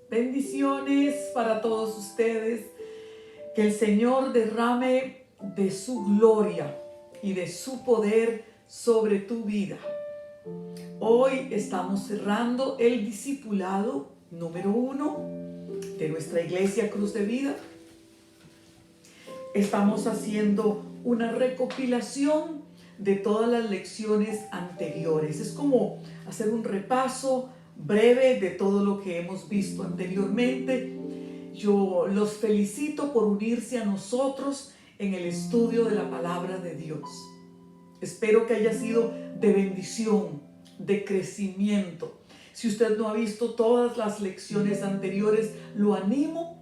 Bendiciones para todos ustedes. Que el Señor derrame de su gloria y de su poder sobre tu vida. Hoy estamos cerrando el discipulado número 1 de nuestra iglesia Cruz de Vida. Estamos haciendo una recopilación de todas las lecciones anteriores. Es como hacer un repaso breve de todo lo que hemos visto anteriormente. Yo los felicito por unirse a nosotros en el estudio de la palabra de Dios. Espero que haya sido de bendición, de crecimiento. Si usted no ha visto todas las lecciones anteriores, lo animo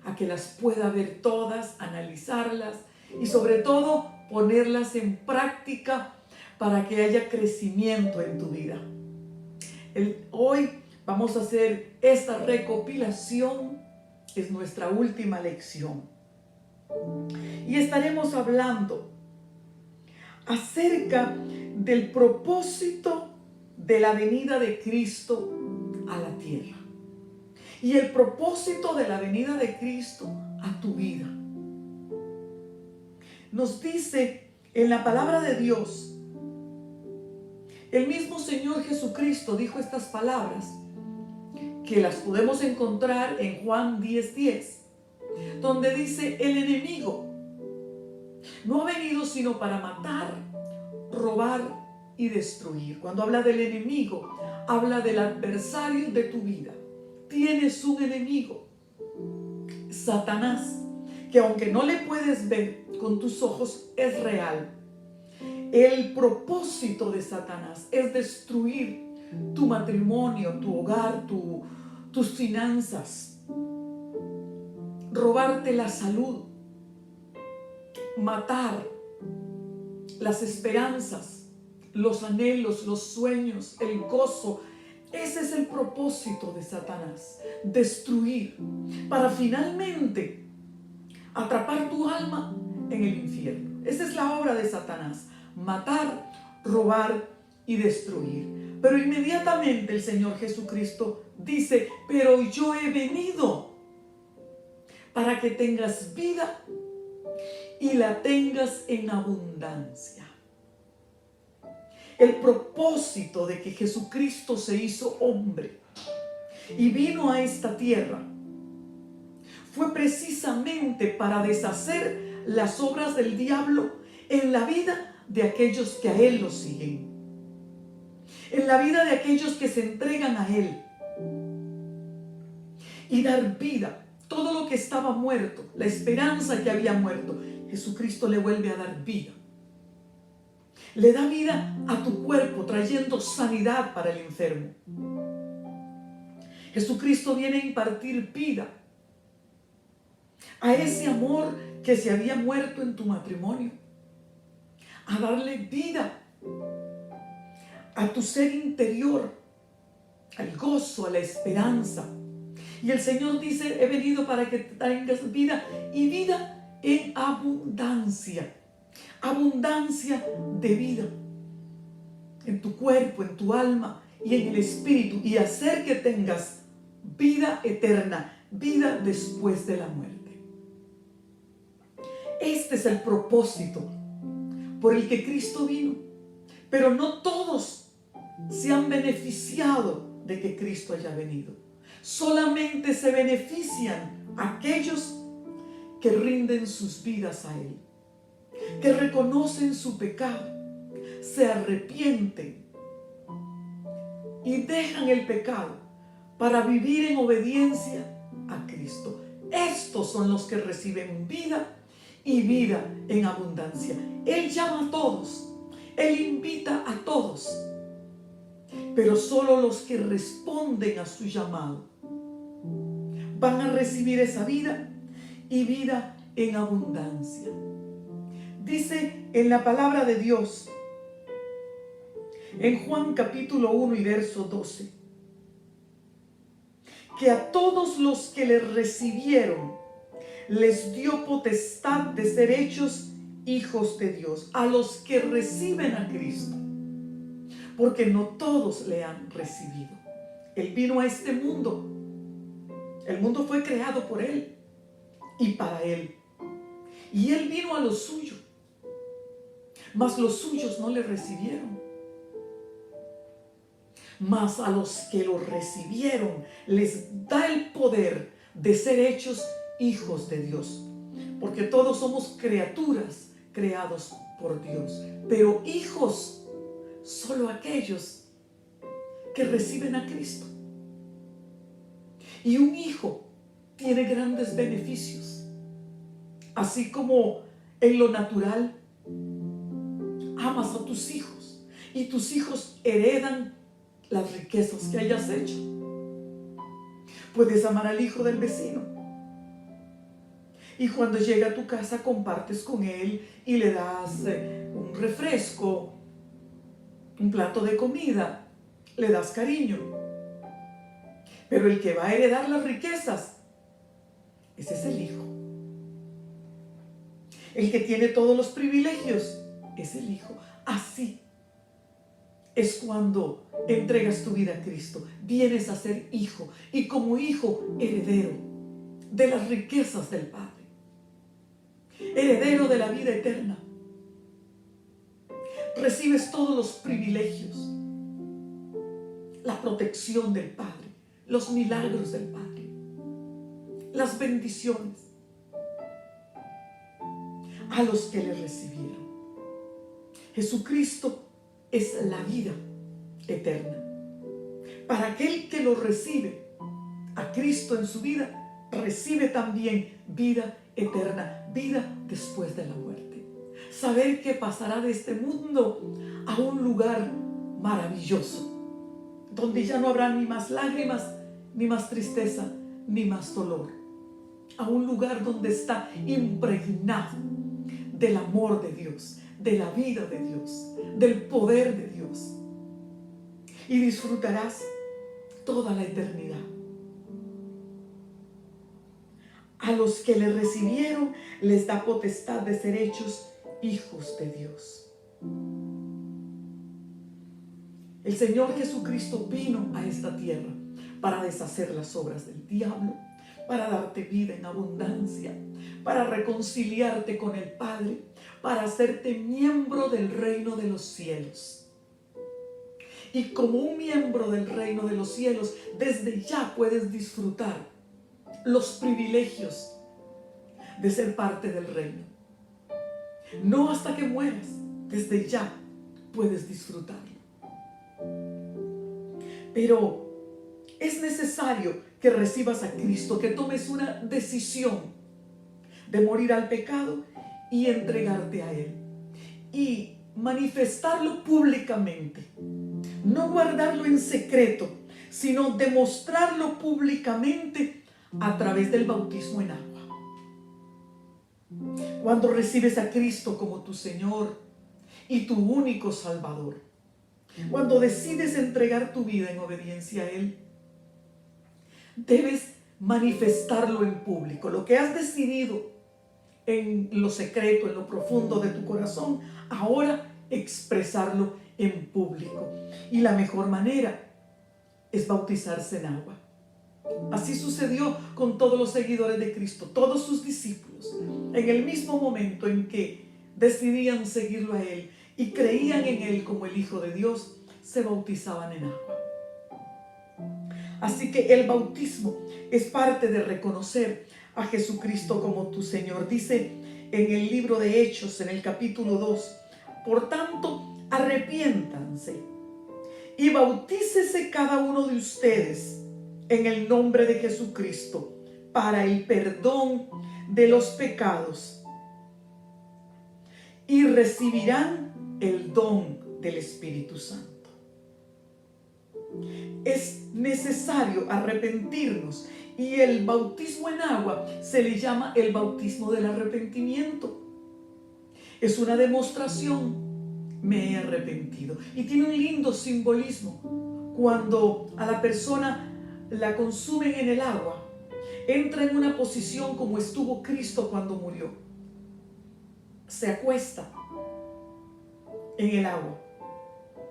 a que las pueda ver todas, analizarlas y sobre todo ponerlas en práctica para que haya crecimiento en tu vida. Hoy vamos a hacer esta recopilación, es nuestra última lección. Y estaremos hablando acerca del propósito de la venida de Cristo a la tierra. Y el propósito de la venida de Cristo a tu vida. Nos dice en la palabra de Dios, el mismo Señor Jesucristo dijo estas palabras, que las podemos encontrar en Juan 10:10, donde dice: el enemigo no ha venido sino para matar, robar y destruir. Cuando habla del enemigo, habla del adversario de tu vida. Tienes un enemigo, Satanás, que aunque no le puedes ver con tus ojos, es real. El propósito de Satanás es destruir tu matrimonio, tu hogar, tus finanzas, robarte la salud, matar las esperanzas, los anhelos, los sueños, el gozo. Ese es el propósito de Satanás, destruir, para finalmente atrapar tu alma en el infierno. Esa es la obra de Satanás: matar, robar y destruir. Pero inmediatamente el Señor Jesucristo dice: pero yo he venido para que tengas vida y la tengas en abundancia. El propósito de que Jesucristo se hizo hombre y vino a esta tierra fue precisamente para deshacer las obras del diablo en la vida de aquellos que a Él lo siguen, en la vida de aquellos que se entregan a Él, y dar vida. Todo lo que estaba muerto, la esperanza que había muerto, Jesucristo le vuelve a dar vida. Le da vida a tu cuerpo, trayendo sanidad para el enfermo. Jesucristo viene a impartir vida a ese amor que se había muerto en tu matrimonio, a darle vida a tu ser interior, al gozo, a la esperanza. Y el Señor dice: he venido para que tengas vida y vida en abundancia. Abundancia de vida en tu cuerpo, en tu alma y en el espíritu, y hacer que tengas vida eterna, vida después de la muerte. Este es el propósito por el que Cristo vino. Pero no todos se han beneficiado de que Cristo haya venido. Solamente se benefician aquellos que rinden sus vidas a Él, que reconocen su pecado, se arrepienten y dejan el pecado para vivir en obediencia a Cristo. Estos son los que reciben vida y vida en abundancia. Él llama a todos, Él invita a todos, pero solo los que responden a su llamado van a recibir esa vida y vida en abundancia. Dice en la palabra de Dios, en Juan capítulo 1 y verso 12, que a todos los que le recibieron les dio potestad de ser hechos hijos de Dios, a los que reciben a Cristo, porque no todos le han recibido. Él vino a este mundo El mundo fue creado por Él y para Él. Y Él vino a lo suyo, mas los suyos no le recibieron. Mas a los que lo recibieron les da el poder de ser hechos hijos de Dios. Porque todos somos criaturas creados por Dios. Pero hijos, solo aquellos que reciben a Cristo. Y un hijo tiene grandes beneficios. Así como en lo natural amas a tus hijos y tus hijos heredan las riquezas que hayas hecho. Puedes amar al hijo del vecino y cuando llega a tu casa compartes con él y le das un refresco, un plato de comida, le das cariño. Pero el que va a heredar las riquezas, ese es el hijo. El que tiene todos los privilegios es el hijo. Así es cuando entregas tu vida a Cristo. Vienes a ser hijo y como hijo heredero de las riquezas del Padre. Heredero de la vida eterna. Recibes todos los privilegios, la protección del Padre, los milagros del Padre, las bendiciones a los que le recibieron. Jesucristo es la vida eterna. Para aquel que lo recibe, a Cristo en su vida, recibe también vida eterna, vida después de la muerte. Saber que pasará de este mundo a un lugar maravilloso, donde ya no habrá ni más lágrimas, ni más tristeza, ni más dolor. A un lugar donde está impregnado del amor de Dios, de la vida de Dios, del poder de Dios. Y disfrutarás toda la eternidad. A los que le recibieron les da potestad de ser hechos hijos de Dios. El Señor Jesucristo vino a esta tierra para deshacer las obras del diablo, para darte vida en abundancia, para reconciliarte con el Padre, para hacerte miembro del reino de los cielos. Y como un miembro del reino de los cielos, desde ya puedes disfrutar los privilegios de ser parte del reino. No hasta que mueras, desde ya puedes disfrutarlo. Pero es necesario que recibas a Cristo, que tomes una decisión de morir al pecado y entregarte a Él. Y manifestarlo públicamente. No guardarlo en secreto, sino demostrarlo públicamente a través del bautismo en agua. Cuando recibes a Cristo como tu Señor y tu único Salvador, cuando decides entregar tu vida en obediencia a Él, debes manifestarlo en público. Lo que has decidido en lo secreto, en lo profundo de tu corazón, ahora expresarlo en público. Y la mejor manera es bautizarse en agua. Así sucedió con todos los seguidores de Cristo, todos sus discípulos. En el mismo momento en que decidían seguirlo a Él y creían en Él como el Hijo de Dios, se bautizaban en agua. Así que el bautismo es parte de reconocer a Jesucristo como tu Señor. Dice en el libro de Hechos, en el capítulo 2, por tanto, arrepiéntanse y bautícese cada uno de ustedes en el nombre de Jesucristo para el perdón de los pecados y recibirán el don del Espíritu Santo. Es necesario arrepentirnos y el bautismo en agua se le llama el bautismo del arrepentimiento. Es una demostración. Me he arrepentido. Y tiene un lindo simbolismo. Cuando a la persona la consumen en el agua, entra en una posición como estuvo Cristo cuando murió. Se acuesta en el agua,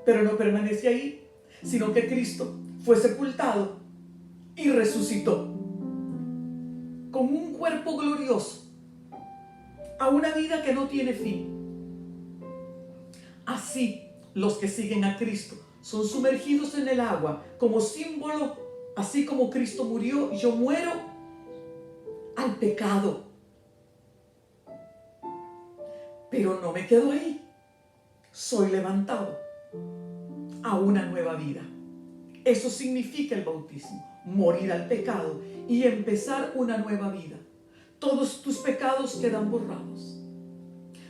pero no permanece ahí, sino que Cristo fue sepultado y resucitó. con un cuerpo glorioso a una vida que no tiene fin. Así, los que siguen a Cristo son sumergidos en el agua como símbolo, así como Cristo murió, yo muero al pecado. Pero no me quedo ahí. Soy levantado a una nueva vida. Eso significa el bautismo, morir al pecado y empezar una nueva vida. Todos tus pecados quedan borrados.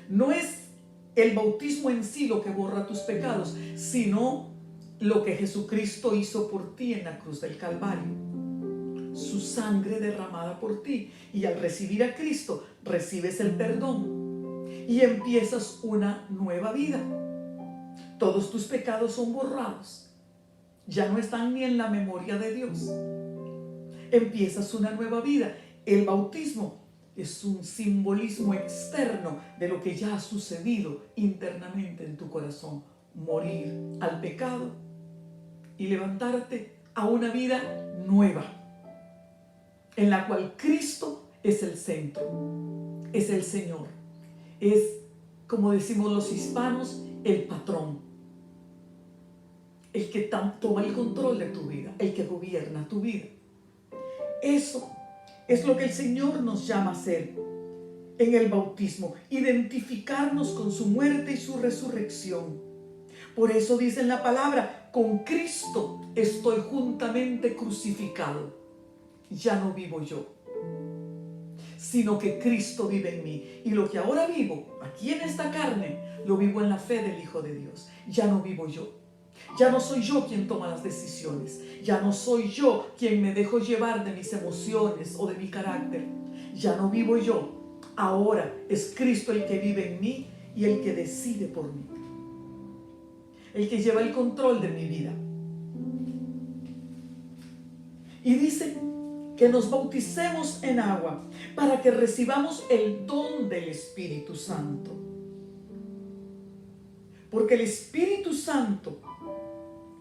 No es el bautismo en sí lo que borra tus pecados, sino lo que Jesucristo hizo por ti en la cruz del Calvario. Su sangre derramada por ti. Y al recibir a Cristo, recibes el perdón y empiezas una nueva vida. Todos tus pecados son borrados. Ya no están ni en la memoria de Dios. Empiezas una nueva vida. El bautismo es un simbolismo externo de lo que ya ha sucedido internamente en tu corazón. Morir al pecado y levantarte a una vida nueva, en la cual Cristo es el centro, es el Señor, es, como decimos los hispanos, el patrón, el que toma el control de tu vida, el que gobierna tu vida. Eso es lo que el Señor nos llama a hacer en el bautismo, identificarnos con su muerte y su resurrección. Por eso dice en la palabra, con Cristo estoy juntamente crucificado. Ya no vivo yo, sino que Cristo vive en mí. Y lo que ahora vivo, aquí en esta carne, lo vivo en la fe del Hijo de Dios. Ya no vivo yo. Ya no soy yo quien toma las decisiones. Ya no soy yo quien me dejo llevar de mis emociones o de mi carácter. Ya no vivo yo. Ahora es Cristo el que vive en mí y el que decide por mí. El que lleva el control de mi vida. Y dice que nos bauticemos en agua para que recibamos el don del Espíritu Santo. Porque el Espíritu Santo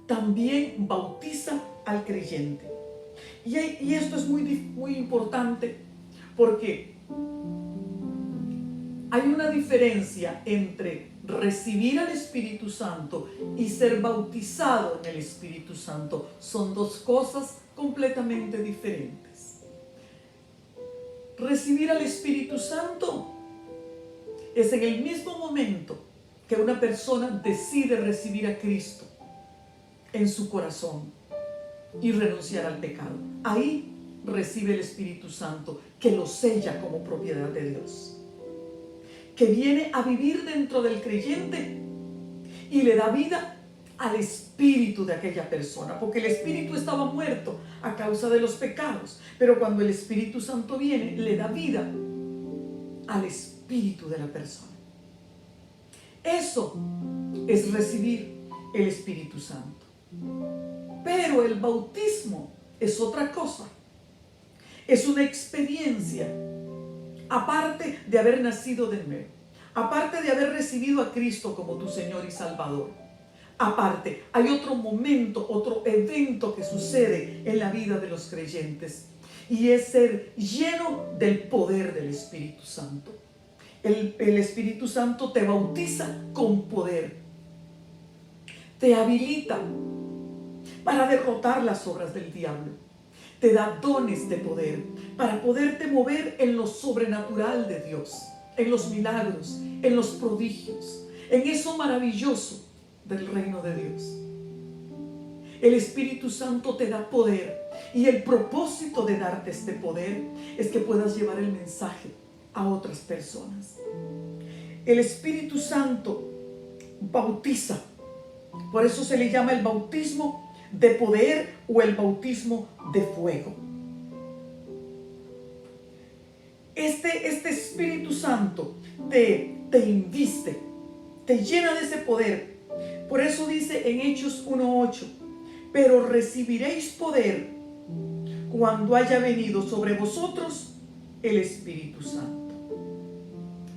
también bautiza al creyente. Y esto es muy importante porque hay una diferencia entre recibir al Espíritu Santo y ser bautizado en el Espíritu Santo. Son dos cosas completamente diferentes. Recibir al Espíritu Santo es en el mismo momento que una persona decide recibir a Cristo en su corazón y renunciar al pecado. Ahí recibe el Espíritu Santo, que lo sella como propiedad de Dios, que viene a vivir dentro del creyente y le da vida al espíritu de aquella persona, porque el espíritu estaba muerto a causa de los pecados, pero cuando el Espíritu Santo viene, le da vida al espíritu de la persona. Eso es recibir el Espíritu Santo. Pero el bautismo es otra cosa. Es una experiencia, aparte de haber nacido de nuevo, aparte de haber recibido a Cristo como tu Señor y Salvador. Aparte, hay otro momento, otro evento que sucede en la vida de los creyentes, y es ser lleno del poder del Espíritu Santo. El Espíritu Santo te bautiza con poder, te habilita para derrotar las obras del diablo, te da dones de poder para poderte mover en lo sobrenatural de Dios, en los milagros, en los prodigios, en eso maravilloso del reino de Dios. El Espíritu Santo te da poder, y el propósito de darte este poder es que puedas llevar el mensaje a otras personas. El Espíritu Santo bautiza, por eso se le llama el bautismo de poder o el bautismo de fuego. Este Espíritu Santo te inviste, te llena de ese poder. Por eso dice en Hechos 1:8, pero recibiréis poder cuando haya venido sobre vosotros el Espíritu Santo.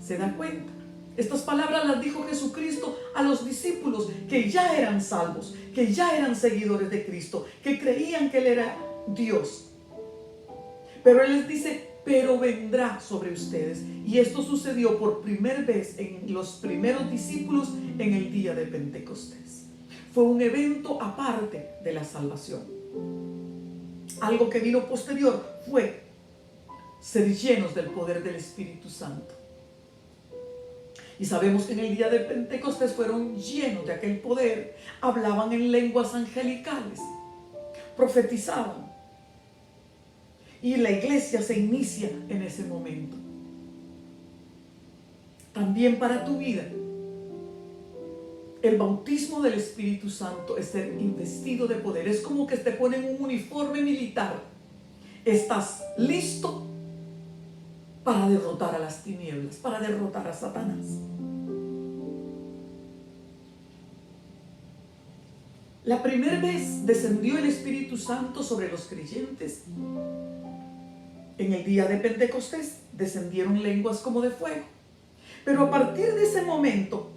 ¿Se da cuenta? Estas palabras las dijo Jesucristo a los discípulos que ya eran salvos, que ya eran seguidores de Cristo, que creían que Él era Dios. Pero Él les dice, pero vendrá sobre ustedes. Y esto sucedió por primera vez en los primeros discípulos en el día de Pentecostés. Fue un evento aparte de la salvación. Algo que vino posterior fue ser llenos del poder del Espíritu Santo. Y sabemos que en el día de Pentecostés fueron llenos de aquel poder, hablaban en lenguas angelicales, profetizaban. Y la iglesia se inicia en ese momento. También para tu vida, el bautismo del Espíritu Santo es ser investido de poder. Es como que te ponen un uniforme militar. Estás listo para derrotar a las tinieblas, para derrotar a Satanás. La primera vez descendió el Espíritu Santo sobre los creyentes. En el día de Pentecostés descendieron lenguas como de fuego. Pero a partir de ese momento,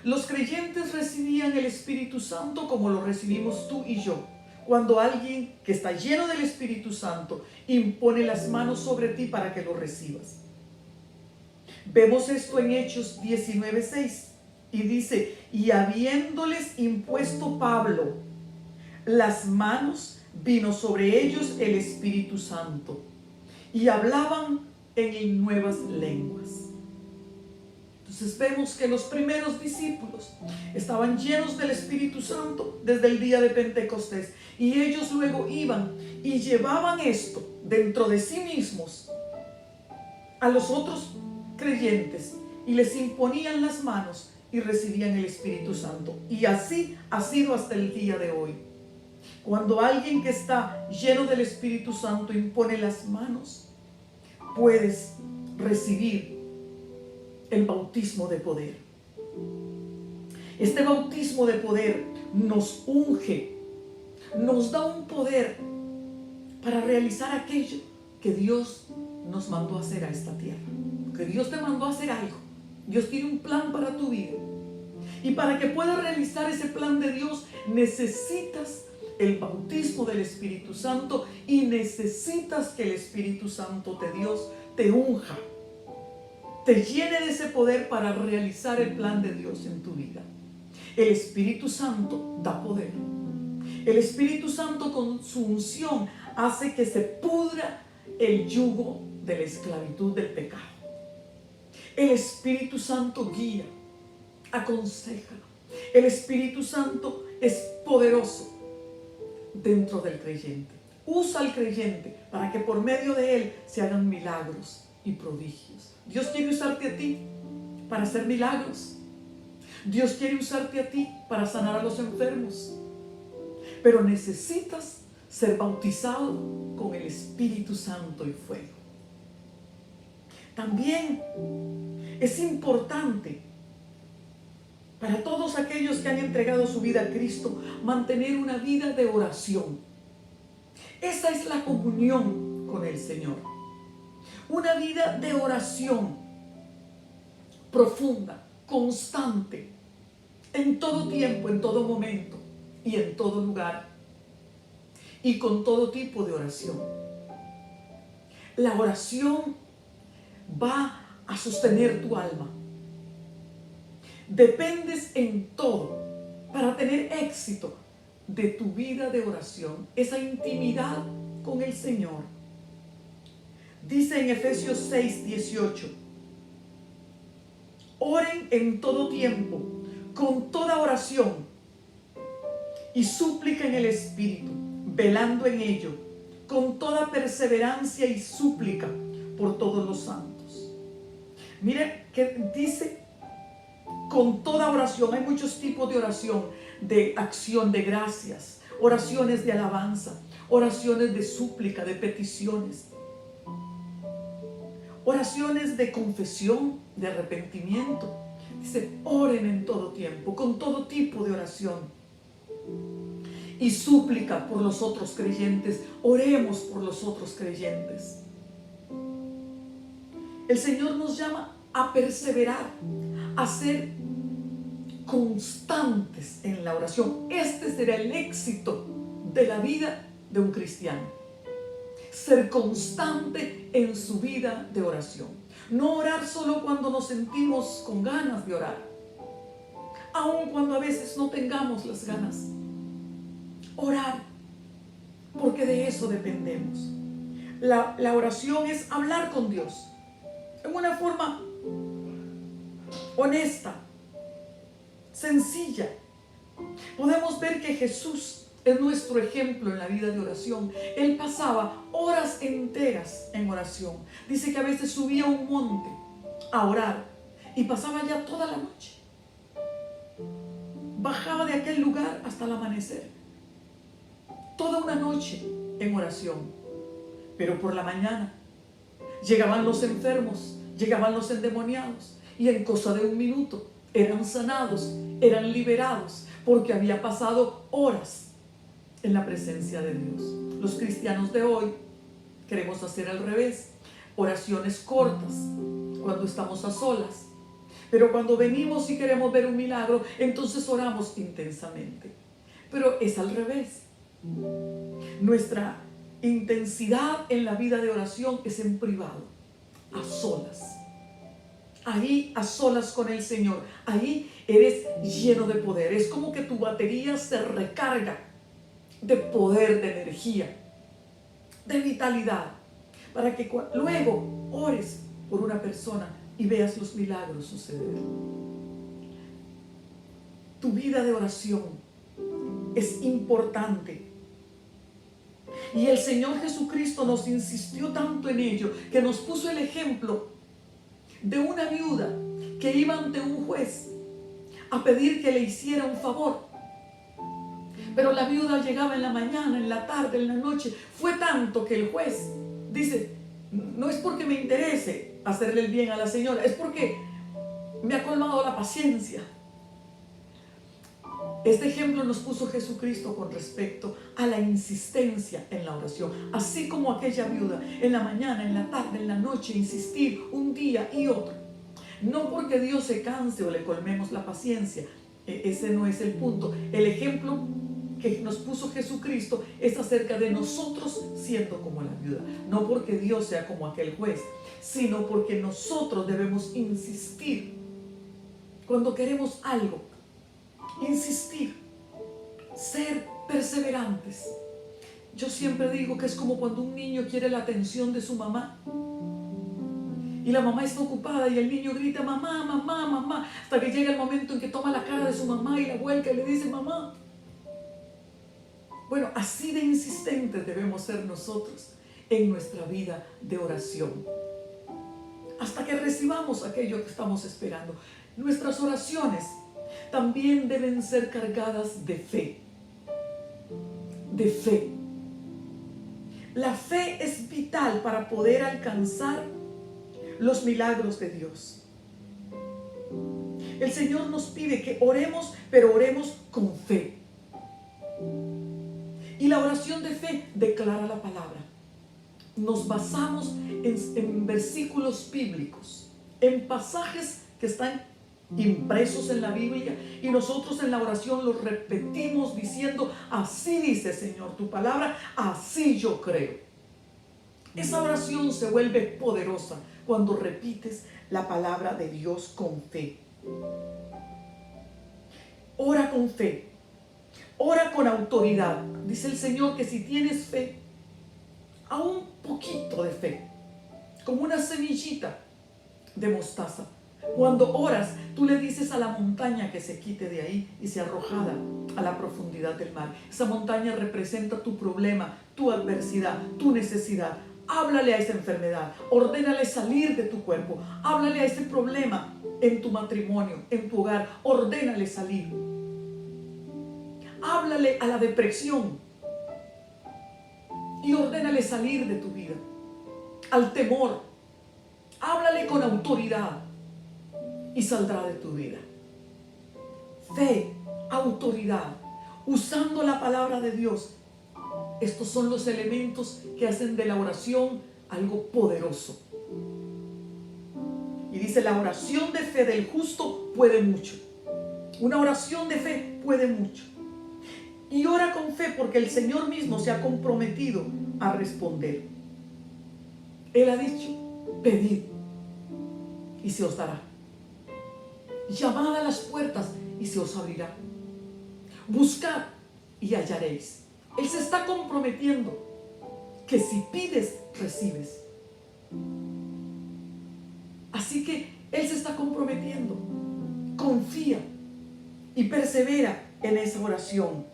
los creyentes recibían el Espíritu Santo como lo recibimos tú y yo. Cuando alguien que está lleno del Espíritu Santo impone las manos sobre ti para que lo recibas. Vemos esto en Hechos 19:6 y dice: y habiéndoles impuesto Pablo las manos, vino sobre ellos el Espíritu Santo y hablaban en nuevas lenguas. Entonces vemos que los primeros discípulos estaban llenos del Espíritu Santo desde el día de Pentecostés, y ellos luego iban y llevaban esto dentro de sí mismos a los otros creyentes y les imponían las manos y recibían el Espíritu Santo. Y así ha sido hasta el día de hoy. Cuando alguien que está lleno del Espíritu Santo impone las manos, puedes recibir el bautismo de poder. Este bautismo de poder nos unge, nos da un poder para realizar aquello que Dios nos mandó a hacer a esta tierra. Que Dios te mandó a hacer algo. Dios tiene un plan para tu vida. Y para que puedas realizar ese plan de Dios, necesitas el bautismo del Espíritu Santo y necesitas que el Espíritu Santo de Dios te unja, te llene de ese poder para realizar el plan de Dios en tu vida. El Espíritu Santo da poder. El Espíritu Santo con su unción hace que se pudra el yugo de la esclavitud del pecado. El Espíritu Santo guía, aconseja. El Espíritu Santo es poderoso dentro del creyente. Usa al creyente para que por medio de él se hagan milagros y prodigios. Dios quiere usarte a ti para hacer milagros. Dios quiere usarte a ti para sanar a los enfermos. Pero necesitas ser bautizado con el Espíritu Santo y fuego. También es importante para todos aquellos que han entregado su vida a Cristo mantener una vida de oración. Esa es la comunión con el Señor. Una vida de oración profunda, constante, en todo tiempo, en todo momento y en todo lugar, y con todo tipo de oración. La oración va a sostener tu alma. Dependes en todo para tener éxito de tu vida de oración, esa intimidad con el Señor. Dice en Efesios 6:18: oren en todo tiempo, con toda oración y súplica en el Espíritu, velando en ello, con toda perseverancia y súplica por todos los santos. Mire que dice con toda oración. Hay muchos tipos de oración: de acción de gracias, oraciones de alabanza, oraciones de súplica, de peticiones, oraciones de confesión, de arrepentimiento. Dice: oren en todo tiempo, con todo tipo de oración y súplica por los otros creyentes. Oremos por los otros creyentes. El Señor nos llama a perseverar, a ser constantes en la oración. Este será el éxito de la vida de un cristiano. ser constante en su vida de oración. No orar solo cuando nos sentimos con ganas de orar, aun cuando a veces no tengamos las ganas. Orar, porque de eso dependemos. La oración es hablar con Dios en una forma honesta, sencilla. Podemos ver que Jesús es nuestro ejemplo en la vida de oración. Él pasaba horas enteras en oración. Dice que a veces subía a un monte a orar y pasaba ya toda la noche. Bajaba de aquel lugar hasta el amanecer. Toda una noche en oración. Pero por la mañana llegaban los enfermos, llegaban los endemoniados y en cosa de un minuto eran sanados, eran liberados, porque había pasado horas en la presencia de Dios. Los cristianos de hoy queremos hacer al revés, oraciones cortas cuando estamos a solas, pero cuando venimos y queremos ver un milagro, entonces oramos intensamente. Pero es al revés. Nuestra intensidad en la vida de oración es en privado, a solas. Ahí a solas con el Señor, ahí eres lleno de poder. Es como que tu batería se recarga de poder, de energía, de vitalidad, para que luego ores por una persona y veas los milagros suceder. Tu vida de oración es importante. Y el Señor Jesucristo nos insistió tanto en ello, que nos puso el ejemplo de una viuda que iba ante un juez a pedir que le hiciera un favor. Pero la viuda llegaba en la mañana, en la tarde, en la noche. Fue tanto que el juez dice, no es porque me interese hacerle el bien a la señora, es porque me ha colmado la paciencia. Este ejemplo nos puso Jesucristo con respecto a la insistencia en la oración. Así como aquella viuda, en la mañana, en la tarde, en la noche, insistir un día y otro. No porque Dios se canse o le colmemos la paciencia. Ese no es el punto. El ejemplo que nos puso Jesucristo es acerca de nosotros siendo como la viuda. No porque Dios sea como aquel juez, sino porque nosotros debemos insistir cuando queremos algo. Insistir, ser perseverantes. Yo siempre digo que es como cuando un niño quiere la atención de su mamá y la mamá está ocupada y el niño grita mamá, mamá, mamá, hasta que llega el momento en que toma la cara de su mamá y la vuelca y le dice mamá. Bueno, así de insistentes debemos ser nosotros en nuestra vida de oración, hasta que recibamos aquello que estamos esperando. Nuestras oraciones también deben ser cargadas de fe. De fe. La fe es vital para poder alcanzar los milagros de Dios. El Señor nos pide que oremos, pero oremos con fe. Y la oración de fe declara la palabra. Nos basamos en versículos bíblicos, en pasajes que están impresos en la Biblia, y nosotros en la oración los repetimos diciendo, así dice Señor tu palabra, así yo creo. Esa oración se vuelve poderosa cuando repites la palabra de Dios con fe. Ora con fe, ora con autoridad. Dice el Señor que si tienes fe, a un poquito de fe, como una semillita de mostaza, cuando oras, tú le dices a la montaña que se quite de ahí y sea arrojada a la profundidad del mar. Esa montaña representa tu problema, tu adversidad, tu necesidad. Háblale a esa enfermedad, ordénale salir de tu cuerpo, háblale a ese problema en tu matrimonio, en tu hogar, ordénale salir. Háblale a la depresión y ordénale salir de tu vida, al temor. Háblale con autoridad y saldrá de tu vida. Fe, autoridad, usando la palabra de Dios. Estos son los elementos que hacen de la oración algo poderoso. Y dice, la oración de fe del justo puede mucho. Una oración de fe puede mucho. Y ora con fe porque el Señor mismo se ha comprometido a responder. Él ha dicho, pedid y se os dará. Llamad a las puertas y se os abrirá. Buscad y hallaréis. Él se está comprometiendo que si pides, recibes. Así que Él se está comprometiendo. Confía y persevera en esa oración.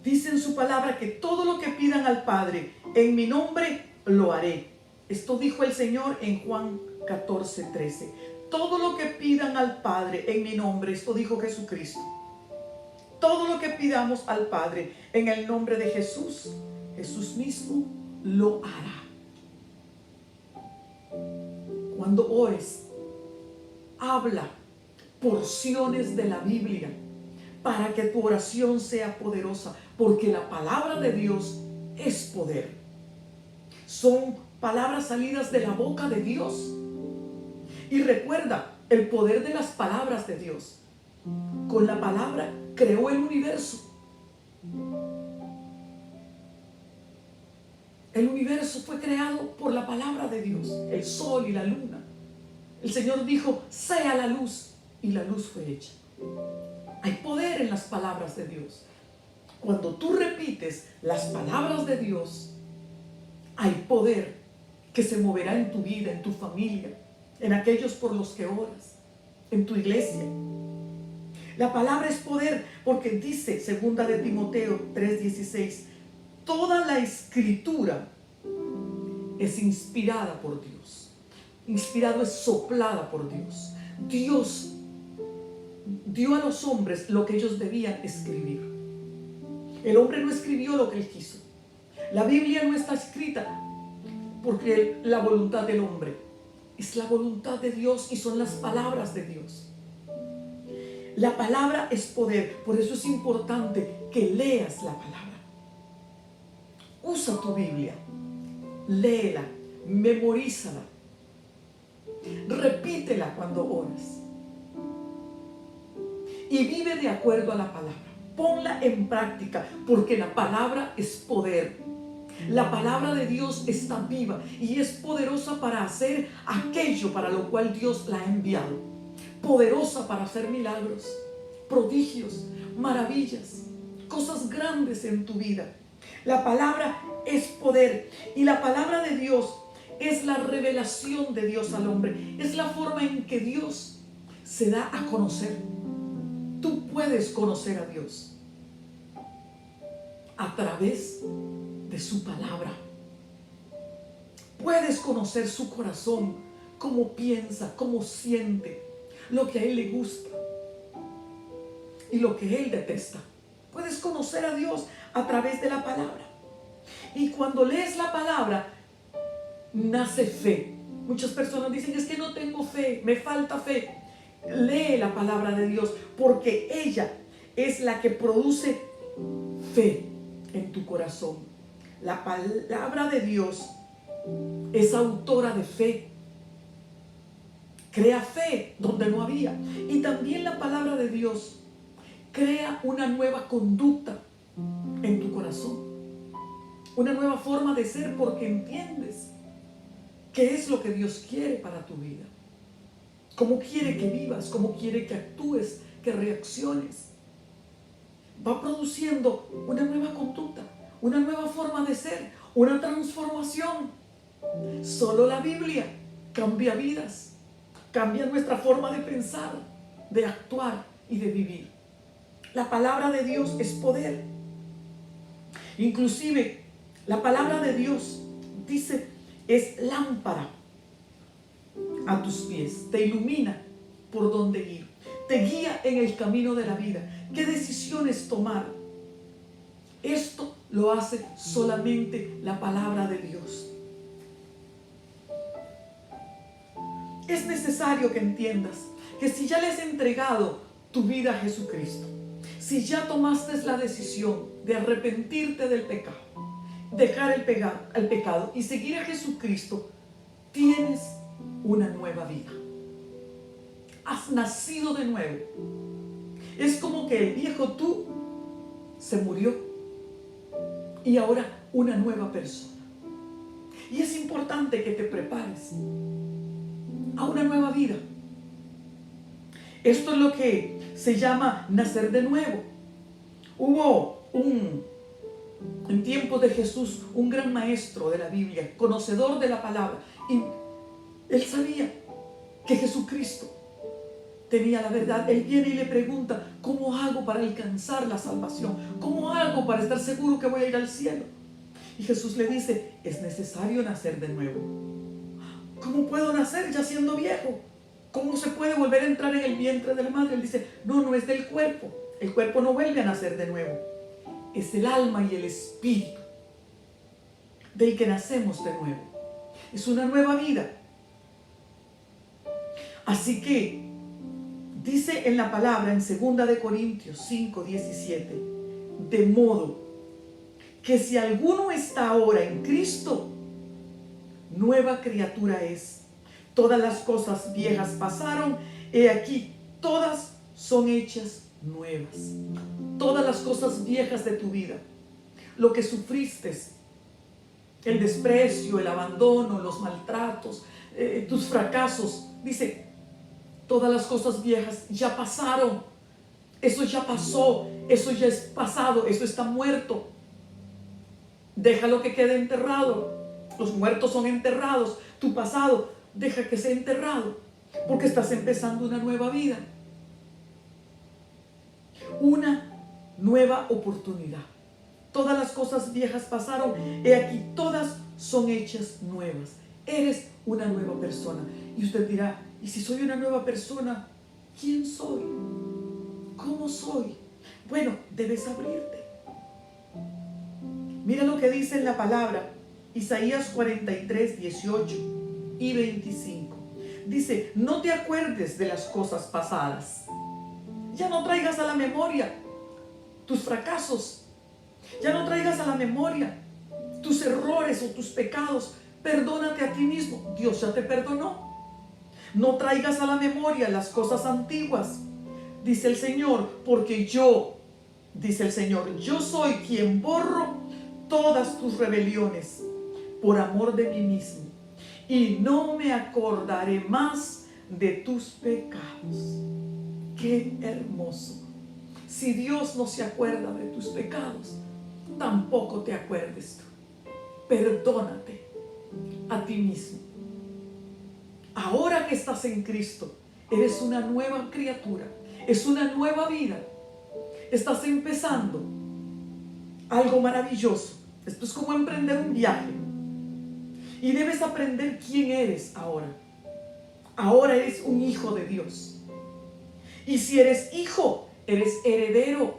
Dice en su palabra que todo lo que pidan al Padre en mi nombre lo haré. Esto dijo el Señor en Juan 14:13. Todo lo que pidan al Padre en mi nombre, esto dijo Jesucristo. Todo lo que pidamos al Padre en el nombre de Jesús, Jesús mismo lo hará. Cuando ores, habla porciones de la Biblia para que tu oración sea poderosa, porque la palabra de Dios es poder. Son palabras salidas de la boca de Dios. Y recuerda el poder de las palabras de Dios. Con la palabra creó el universo. El universo fue creado por la palabra de Dios, el sol y la luna. El Señor dijo, sea la luz, y la luz fue hecha. Hay poder en las palabras de Dios. Cuando tú repites las palabras de Dios, hay poder que se moverá en tu vida, en tu familia, en aquellos por los que oras, en tu iglesia. La palabra es poder porque dice, segunda de Timoteo 3:16, toda la escritura es inspirada por Dios. Inspirado es soplada por Dios. Dios dio a los hombres lo que ellos debían escribir. El hombre no escribió lo que él quiso. La Biblia no está escrita porque la voluntad del hombre. Es la voluntad de Dios y son las palabras de Dios. La palabra es poder, por eso es importante que leas la palabra. Usa tu Biblia, léela, memorízala, repítela cuando oras y vive de acuerdo a la palabra. Ponla en práctica porque la palabra es poder. La palabra de Dios está viva y es poderosa para hacer aquello para lo cual Dios la ha enviado. Poderosa para hacer milagros, prodigios, maravillas, cosas grandes en tu vida. La palabra es poder y la palabra de Dios es la revelación de Dios al hombre. Es la forma en que Dios se da a conocer. Tú puedes conocer a Dios a través de su palabra. Puedes conocer su corazón, cómo piensa, cómo siente, lo que a Él le gusta y lo que Él detesta. Puedes conocer a Dios a través de la palabra. Y cuando lees la palabra, nace fe. Muchas personas dicen, es que no tengo fe, me falta fe. Lee la palabra de Dios porque ella es la que produce fe en tu corazón. La palabra de Dios es autora de fe. Crea fe donde no había. Y también la palabra de Dios crea una nueva conducta en tu corazón. Una nueva forma de ser porque entiendes qué es lo que Dios quiere para tu vida. Cómo quiere que vivas, cómo quiere que actúes, que reacciones. Va produciendo una nueva conducta, una nueva forma de ser, una transformación. Solo la Biblia cambia vidas, cambia nuestra forma de pensar, de actuar y de vivir. La palabra de Dios es poder. Inclusive, la palabra de Dios dice, es lámpara a tus pies, te ilumina por dónde ir, te guía en el camino de la vida. ¿Qué decisiones tomar? Esto lo hace solamente la palabra de Dios. Es necesario que entiendas que si ya le has entregado tu vida a Jesucristo, si ya tomaste la decisión de arrepentirte del pecado, dejar el pecado y seguir a Jesucristo, tienes una nueva vida. Has nacido de nuevo. Es como que el viejo tú se murió y ahora una nueva persona. Y es importante que te prepares a una nueva vida. Esto es lo que se llama nacer de nuevo. Hubo en tiempos de Jesús, un gran maestro de la Biblia, conocedor de la palabra, y él sabía que Jesucristo tenía la verdad. Él viene y le pregunta: ¿cómo hago para alcanzar la salvación? ¿Cómo hago para estar seguro que voy a ir al cielo? Y Jesús le dice: es necesario nacer de nuevo. ¿Cómo puedo nacer ya siendo viejo? ¿Cómo se puede volver a entrar en el vientre de la madre? Él dice: no es del cuerpo. El cuerpo no vuelve a nacer de nuevo. Es el alma y el espíritu del que nacemos de nuevo. Es una nueva vida. Así que dice en la palabra en 2 de Corintios 5:17, de modo que si alguno está ahora en Cristo, nueva criatura es. Todas las cosas viejas pasaron, he aquí, todas son hechas nuevas. Todas las cosas viejas de tu vida, lo que sufriste, el desprecio, el abandono, los maltratos, tus fracasos, dice: todas las cosas viejas ya pasaron. Eso ya pasó, eso ya es pasado, eso está muerto. Déjalo que quede enterrado. Los muertos son enterrados. Tu pasado, deja que sea enterrado, porque estás empezando una nueva vida, una nueva oportunidad. Todas las cosas viejas pasaron, he aquí, todas son hechas nuevas. Eres una nueva persona. Y usted dirá: ¿y si soy una nueva persona, quién soy? ¿Cómo soy? Bueno, debes abrirte. Mira lo que dice en la palabra, Isaías 43:18 y 25. Dice: no te acuerdes de las cosas pasadas. Ya no traigas a la memoria tus fracasos. Ya no traigas a la memoria tus errores o tus pecados. Perdónate a ti mismo. Dios ya te perdonó. No traigas a la memoria las cosas antiguas, dice el Señor, porque yo, dice el Señor, yo soy quien borro todas tus rebeliones por amor de mí mismo, y no me acordaré más de tus pecados. Qué hermoso. Si Dios no se acuerda de tus pecados, tampoco te acuerdes tú. Perdónate a ti mismo. Ahora que estás en Cristo, eres una nueva criatura, es una nueva vida. Estás empezando algo maravilloso. Esto es como emprender un viaje. Y debes aprender quién eres ahora. Ahora eres un hijo de Dios. Y si eres hijo, eres heredero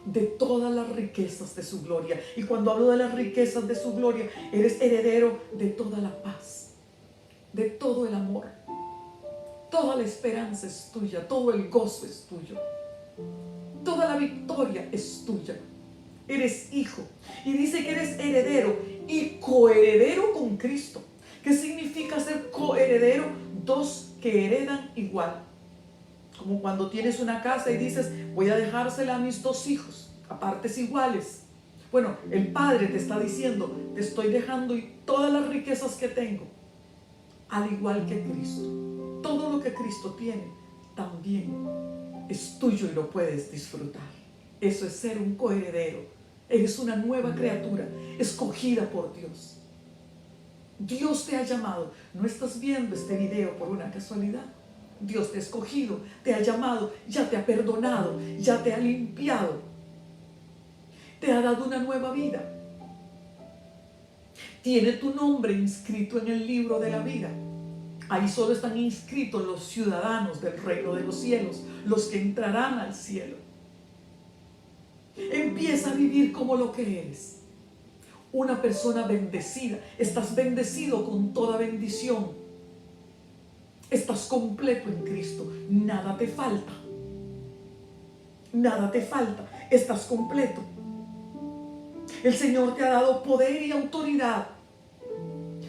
de todas las riquezas de su gloria. Y cuando hablo de las riquezas de su gloria, eres heredero de toda la paz, de todo el amor. Toda la esperanza es tuya, todo el gozo es tuyo, toda la victoria es tuya. Eres hijo. Y dice que eres heredero y coheredero con Cristo. ¿Qué significa ser coheredero? Dos que heredan igual. Como cuando tienes una casa y dices: voy a dejársela a mis dos hijos a partes iguales. Bueno, el Padre te está diciendo: te estoy dejando todas las riquezas que tengo, al igual que Cristo. Todo lo que Cristo tiene también es tuyo y lo puedes disfrutar. Eso es ser un coheredero. Eres una nueva criatura, escogida por Dios. Dios te ha llamado. No estás viendo este video por una casualidad. Dios te ha escogido, te ha llamado, ya te ha perdonado, ya te ha limpiado, te ha dado una nueva vida. Tiene tu nombre inscrito en el libro de la vida. Ahí solo están inscritos los ciudadanos del reino de los cielos, los que entrarán al cielo. Empieza a vivir como lo que eres, una persona bendecida. Estás bendecido con toda bendición. Estás completo en Cristo. Nada te falta. Nada te falta. Estás completo. El Señor te ha dado poder y autoridad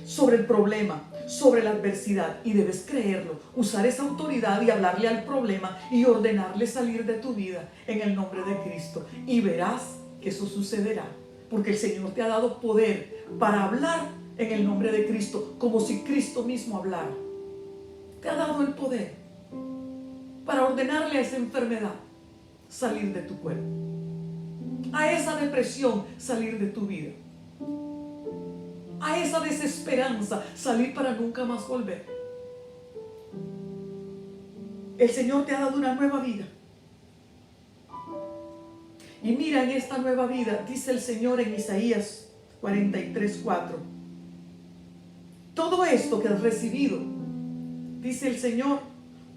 sobre el problema, sobre la adversidad, y debes creerlo, usar esa autoridad y hablarle al problema y ordenarle salir de tu vida en el nombre de Cristo, y verás que eso sucederá, porque el Señor te ha dado poder para hablar en el nombre de Cristo, como si Cristo mismo hablara. Te ha dado el poder para ordenarle a esa enfermedad salir de tu cuerpo, a esa depresión salir de tu vida, a esa desesperanza salir para nunca más volver. El Señor te ha dado una nueva vida. Y mira, en esta nueva vida, dice el Señor en Isaías 43:4, todo esto que has recibido, dice el Señor,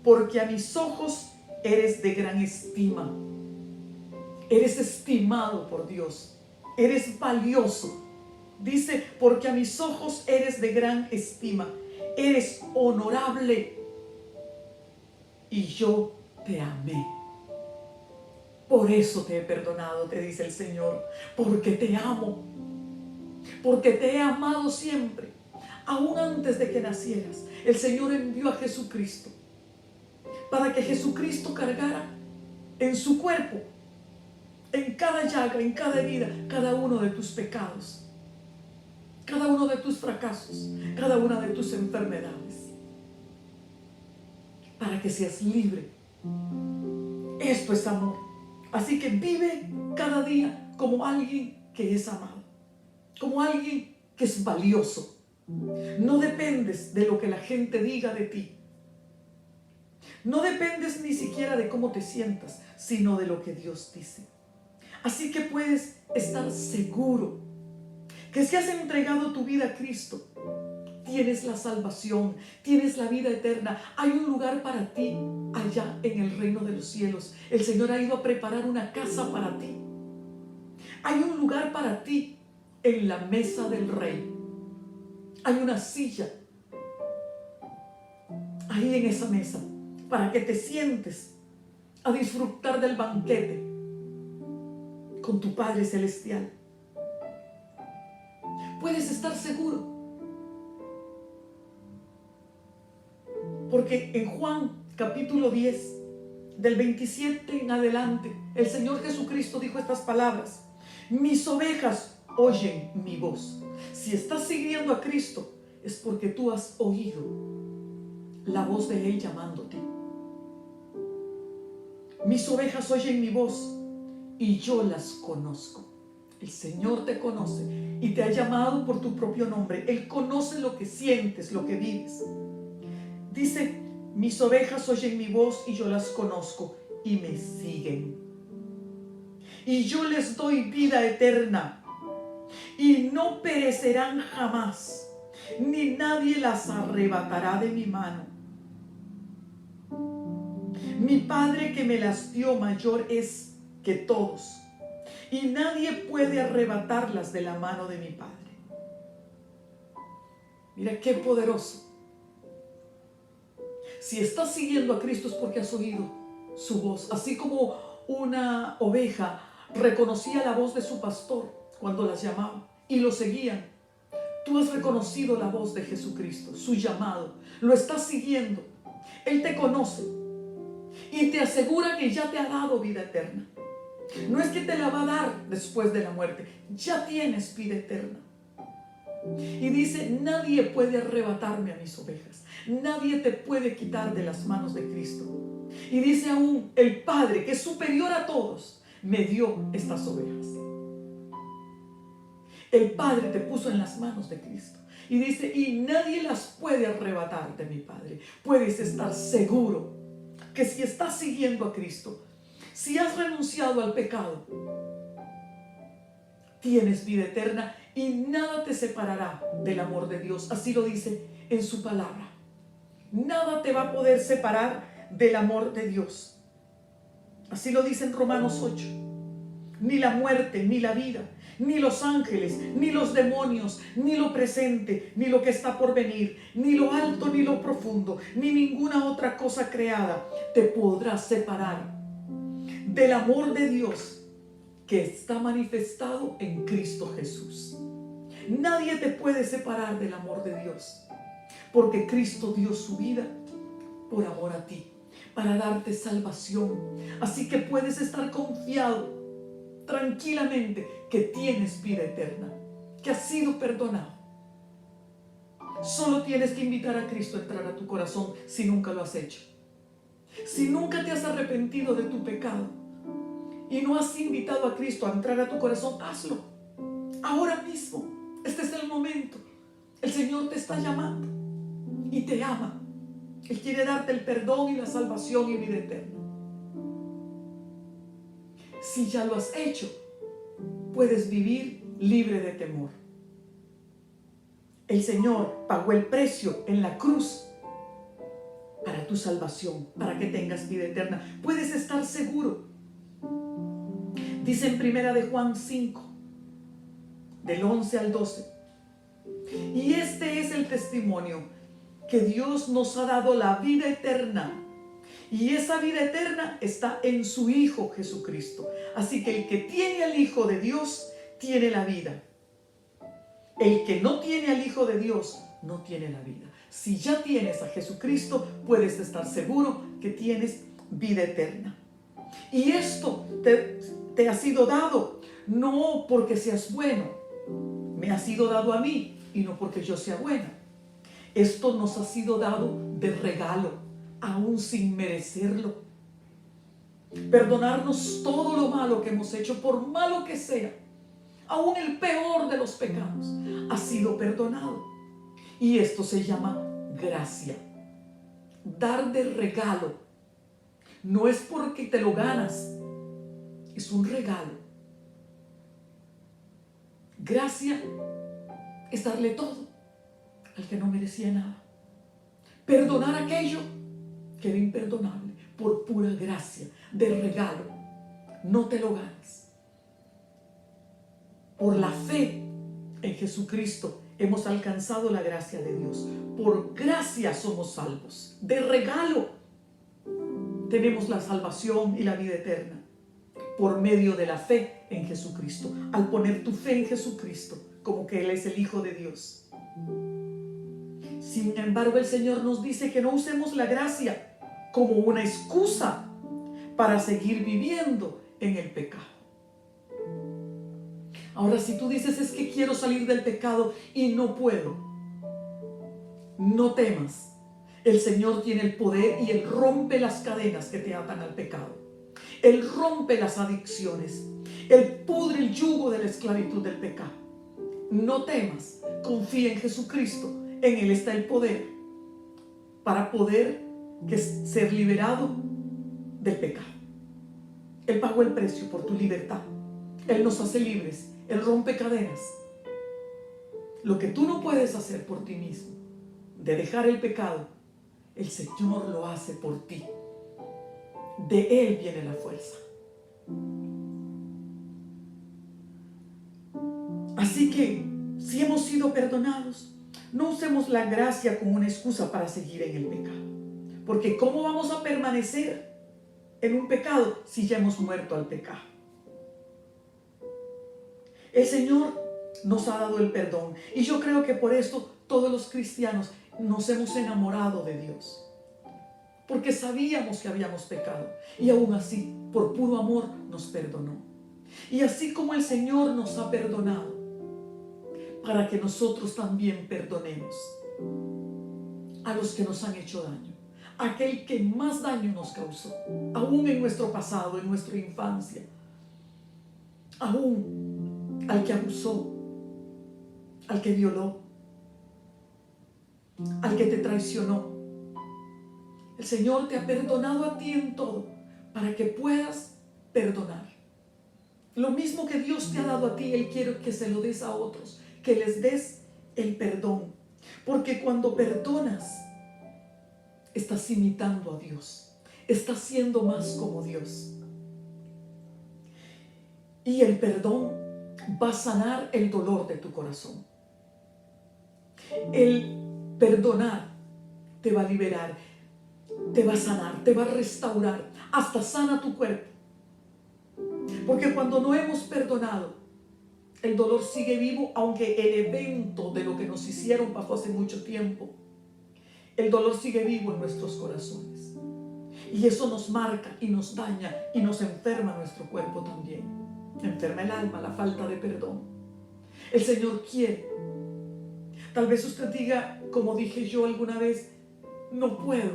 porque a mis ojos eres de gran estima. Eres estimado por Dios. Eres valioso. Dice, porque a mis ojos eres de gran estima. Eres honorable. Y yo te amé. Por eso te he perdonado, te dice el Señor. Porque te amo. Porque te he amado siempre. Aún antes de que nacieras, el Señor envió a Jesucristo para que Jesucristo cargara en su cuerpo, en cada llaga, en cada herida, cada uno de tus pecados, cada uno de tus fracasos, cada una de tus enfermedades, para que seas libre. Esto es amor. Así que vive cada día como alguien que es amado, como alguien que es valioso. No dependes de lo que la gente diga de ti. No dependes ni siquiera de cómo te sientas, sino de lo que Dios dice. Así que puedes estar seguro que si has entregado tu vida a Cristo, tienes la salvación, tienes la vida eterna. Hay un lugar para ti allá en el reino de los cielos. El Señor ha ido a preparar una casa para ti. Hay un lugar para ti en la mesa del Rey. Hay una silla ahí en esa mesa para que te sientes a disfrutar del banquete con tu Padre Celestial. Puedes estar seguro, porque en Juan capítulo 10, del 27 en adelante, el Señor Jesucristo dijo estas palabras: mis ovejas oyen mi voz. Si estás siguiendo a Cristo, es porque tú has oído la voz de Él llamándote. Mis ovejas oyen mi voz y yo las conozco. El Señor te conoce y te ha llamado por tu propio nombre. Él conoce lo que sientes, lo que vives. Dice, mis ovejas oyen mi voz y yo las conozco y me siguen. Y yo les doy vida eterna y no perecerán jamás, ni nadie las arrebatará de mi mano. Mi Padre que me las dio mayor es que todos, y nadie puede arrebatarlas de la mano de mi Padre. Mira qué poderoso. Si estás siguiendo a Cristo es porque has oído su voz, así como una oveja reconocía la voz de su pastor cuando las llamaba y lo seguían. Tú has reconocido la voz de Jesucristo, su llamado, lo estás siguiendo. Él te conoce y te asegura que ya te ha dado vida eterna. No es que te la va a dar después de la muerte, ya tienes vida eterna. Y dice, nadie puede arrebatarme a mis ovejas, nadie te puede quitar de las manos de Cristo. Y dice aún, el Padre, que es superior a todos, me dio estas ovejas. El Padre te puso en las manos de Cristo. Y dice, y nadie las puede arrebatar de mi Padre. Puedes estar seguro que si estás siguiendo a Cristo, si has renunciado al pecado, tienes vida eterna y nada te separará del amor de Dios. Así lo dice en su palabra. Nada te va a poder separar del amor de Dios. Así lo dice en Romanos 8. Ni la muerte, ni la vida, ni los ángeles, ni los demonios, ni lo presente, ni lo que está por venir, ni lo alto, ni lo profundo, ni ninguna otra cosa creada te podrá separar del amor de Dios que está manifestado en Cristo Jesús. Nadie te puede separar del amor de Dios, porque Cristo dio su vida por amor a ti, para darte salvación. Así que puedes estar confiado tranquilamente que tienes vida eterna, que has sido perdonado. Solo tienes que invitar a Cristo a entrar a tu corazón si nunca lo has hecho. Si nunca te has arrepentido de tu pecado y no has invitado a Cristo a entrar a tu corazón, hazlo. Ahora mismo, este es el momento. El Señor te está llamando y te ama. Él quiere darte el perdón y la salvación y vida eterna. Si ya lo has hecho, puedes vivir libre de temor. El Señor pagó el precio en la cruz para tu salvación, para que tengas vida eterna. Puedes estar seguro. Dice en 1 de Juan 5, del 11 al 12. Y este es el testimonio, que Dios nos ha dado la vida eterna. Y esa vida eterna está en su Hijo Jesucristo. Así que el que tiene al Hijo de Dios, tiene la vida. El que no tiene al Hijo de Dios, no tiene la vida. Si ya tienes a Jesucristo, puedes estar seguro que tienes vida eterna. Y esto te ha sido dado, no porque seas bueno. Me ha sido dado a mí y no porque yo sea buena. Esto nos ha sido dado de regalo, aún sin merecerlo. Perdonarnos todo lo malo que hemos hecho, por malo que sea, aún el peor de los pecados, ha sido perdonado. Y esto se llama gracia. Dar de regalo. No es porque te lo ganas, es un regalo. Gracia es darle todo al que no merecía nada. Perdonar aquello que era imperdonable por pura gracia, de regalo. No te lo ganas. Por la fe en Jesucristo hemos alcanzado la gracia de Dios. Por gracia somos salvos. De regalo tenemos la salvación y la vida eterna. Por medio de la fe en Jesucristo. Al poner tu fe en Jesucristo, como que Él es el Hijo de Dios. Sin embargo, el Señor nos dice que no usemos la gracia como una excusa para seguir viviendo en el pecado. Ahora, si tú dices, es que quiero salir del pecado y no puedo, no temas. El Señor tiene el poder y Él rompe las cadenas que te atan al pecado. Él rompe las adicciones. Él pudre el yugo de la esclavitud del pecado. No temas, confía en Jesucristo. En Él está el poder para poder ser liberado del pecado. Él pagó el precio por tu libertad. Él nos hace libres. Él rompe cadenas. Lo que tú no puedes hacer por ti mismo, de dejar el pecado, el Señor lo hace por ti. De Él viene la fuerza. Así que, si hemos sido perdonados, no usemos la gracia como una excusa para seguir en el pecado. Porque ¿cómo vamos a permanecer en un pecado si ya hemos muerto al pecado? El Señor nos ha dado el perdón. Y yo creo que por esto todos los cristianos nos hemos enamorado de Dios. Porque sabíamos que habíamos pecado. Y aún así, por puro amor, nos perdonó. Y así como el Señor nos ha perdonado, para que nosotros también perdonemos a los que nos han hecho daño. Aquel que más daño nos causó, aún en nuestro pasado, en nuestra infancia. Aún al que abusó, al que violó, al que te traicionó. El Señor te ha perdonado a ti en todo para que puedas perdonar. Lo mismo que Dios te ha dado a ti, Él quiere que se lo des a otros, que les des el perdón. Porque cuando perdonas, estás imitando a Dios, estás siendo más como Dios. Y el perdón va a sanar el dolor de tu corazón. El perdonar te va a liberar, te va a sanar, te va a restaurar, hasta sana tu cuerpo. Porque cuando no hemos perdonado, el dolor sigue vivo, aunque el evento de lo que nos hicieron pasó hace mucho tiempo. El dolor sigue vivo en nuestros corazones. Y eso nos marca y nos daña y nos enferma nuestro cuerpo también. Enferma el alma, la falta de perdón. El Señor quiere Tal vez usted diga, como dije yo alguna vez, no puedo.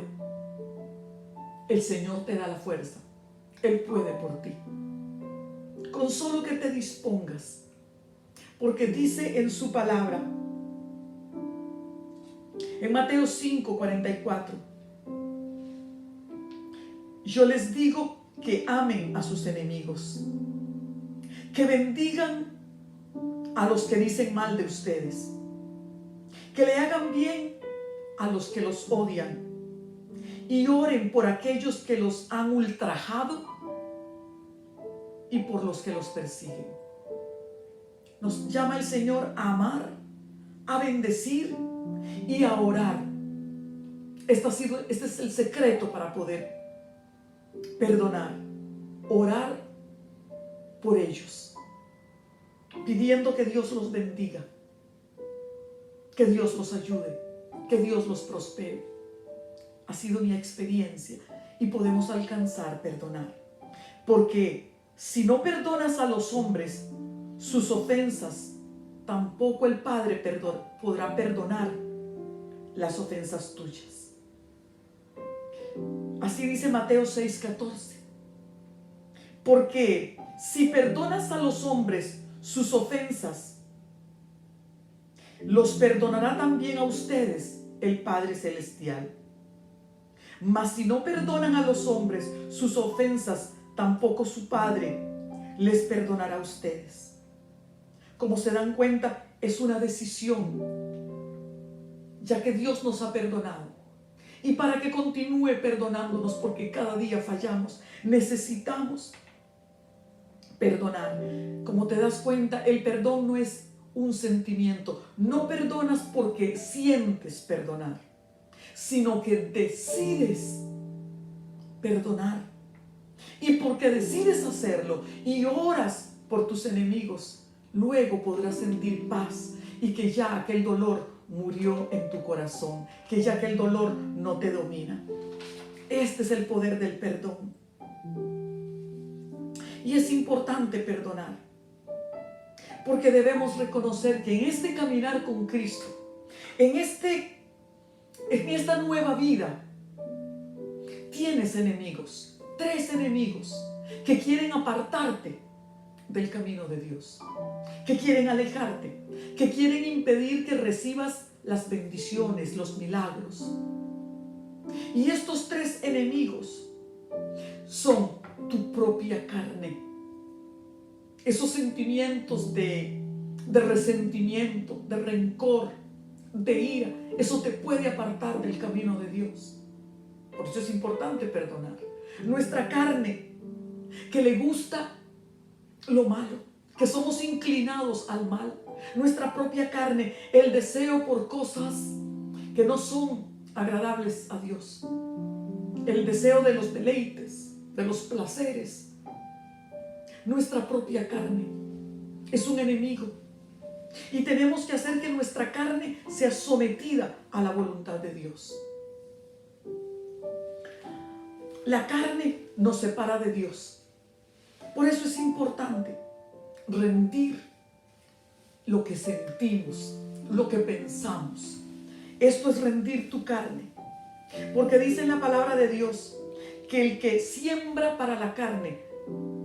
El Señor te da la fuerza. Él puede por ti. Con solo que te dispongas. Porque dice en su palabra, en Mateo 5:44, yo les digo que amen a sus enemigos, que bendigan a los que dicen mal de ustedes, que le hagan bien a los que los odian y oren por aquellos que los han ultrajado y por los que los persiguen. Nos llama el Señor a amar, a bendecir y a orar. Este es el secreto para poder perdonar. Orar por ellos, pidiendo que Dios los bendiga, que Dios los ayude, que Dios los prospere. Ha sido mi experiencia y podemos alcanzar perdonar. Porque si no perdonas a los hombres sus ofensas, tampoco el Padre podrá perdonar las ofensas tuyas. Así dice Mateo 6:14. Porque si perdonas a los hombres sus ofensas, los perdonará también a ustedes el Padre Celestial. Mas si no perdonan a los hombres sus ofensas, tampoco su Padre les perdonará a ustedes. Como se dan cuenta, es una decisión, ya que Dios nos ha perdonado. Y para que continúe perdonándonos, porque cada día fallamos, necesitamos perdonar. Como te das cuenta, el perdón no es un sentimiento. No perdonas porque sientes perdonar, sino que decides perdonar. Y porque decides hacerlo y oras por tus enemigos, luego podrás sentir paz y que ya aquel dolor murió en tu corazón, que ya aquel dolor no te domina. Este es el poder del perdón. Y es importante perdonar, porque debemos reconocer que en este caminar con Cristo, en esta nueva vida, tienes enemigos, 3 enemigos que quieren apartarte del camino de Dios, que quieren alejarte, que quieren impedir que recibas las bendiciones, los milagros. Y estos 3 enemigos son tu propia carne. Esos sentimientos de resentimiento, de rencor, de ira, eso te puede apartar del camino de Dios. Por eso es importante perdonar. Nuestra carne, que le gusta lo malo, que somos inclinados al mal. Nuestra propia carne, el deseo por cosas que no son agradables a Dios. El deseo de los deleites, de los placeres. Nuestra propia carne es un enemigo. Y tenemos que hacer que nuestra carne sea sometida a la voluntad de Dios. La carne nos separa de Dios. Por eso es importante rendir lo que sentimos, lo que pensamos. Esto es rendir tu carne. Porque dice en la palabra de Dios que el que siembra para la carne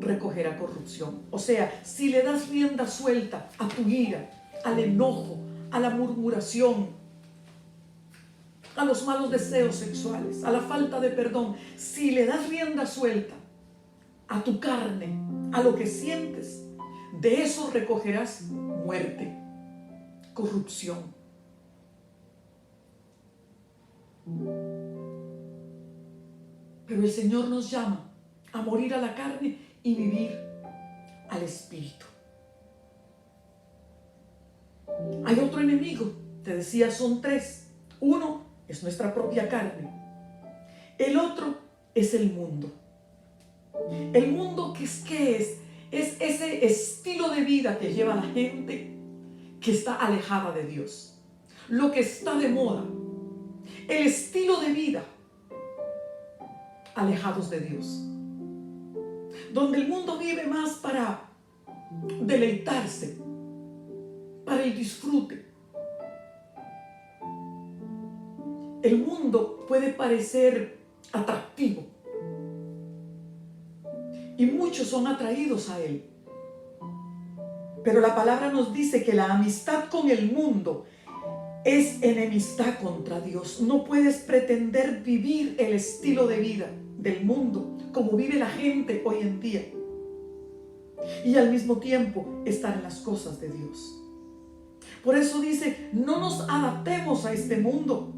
recogerá corrupción. O sea, si le das rienda suelta a tu ira, al enojo, a la murmuración, a los malos deseos sexuales, a la falta de perdón, si le das rienda suelta a tu carne, a lo que sientes, de eso recogerás muerte, corrupción. Pero el Señor nos llama a morir a la carne y vivir al Espíritu. Hay otro enemigo, te decía, son 3. Uno es nuestra propia carne. El otro es el mundo. El mundo, ¿qué es? Es ese estilo de vida que lleva a la gente que está alejada de Dios. Lo que está de moda. El estilo de vida alejados de Dios. Donde el mundo vive más para deleitarse, para el disfrute. El mundo puede parecer atractivo y muchos son atraídos a él. Pero la palabra nos dice que la amistad con el mundo es enemistad contra Dios. No puedes pretender vivir el estilo de vida del mundo como vive la gente hoy en día y al mismo tiempo estar en las cosas de Dios. Por eso dice, no nos adaptemos a este mundo,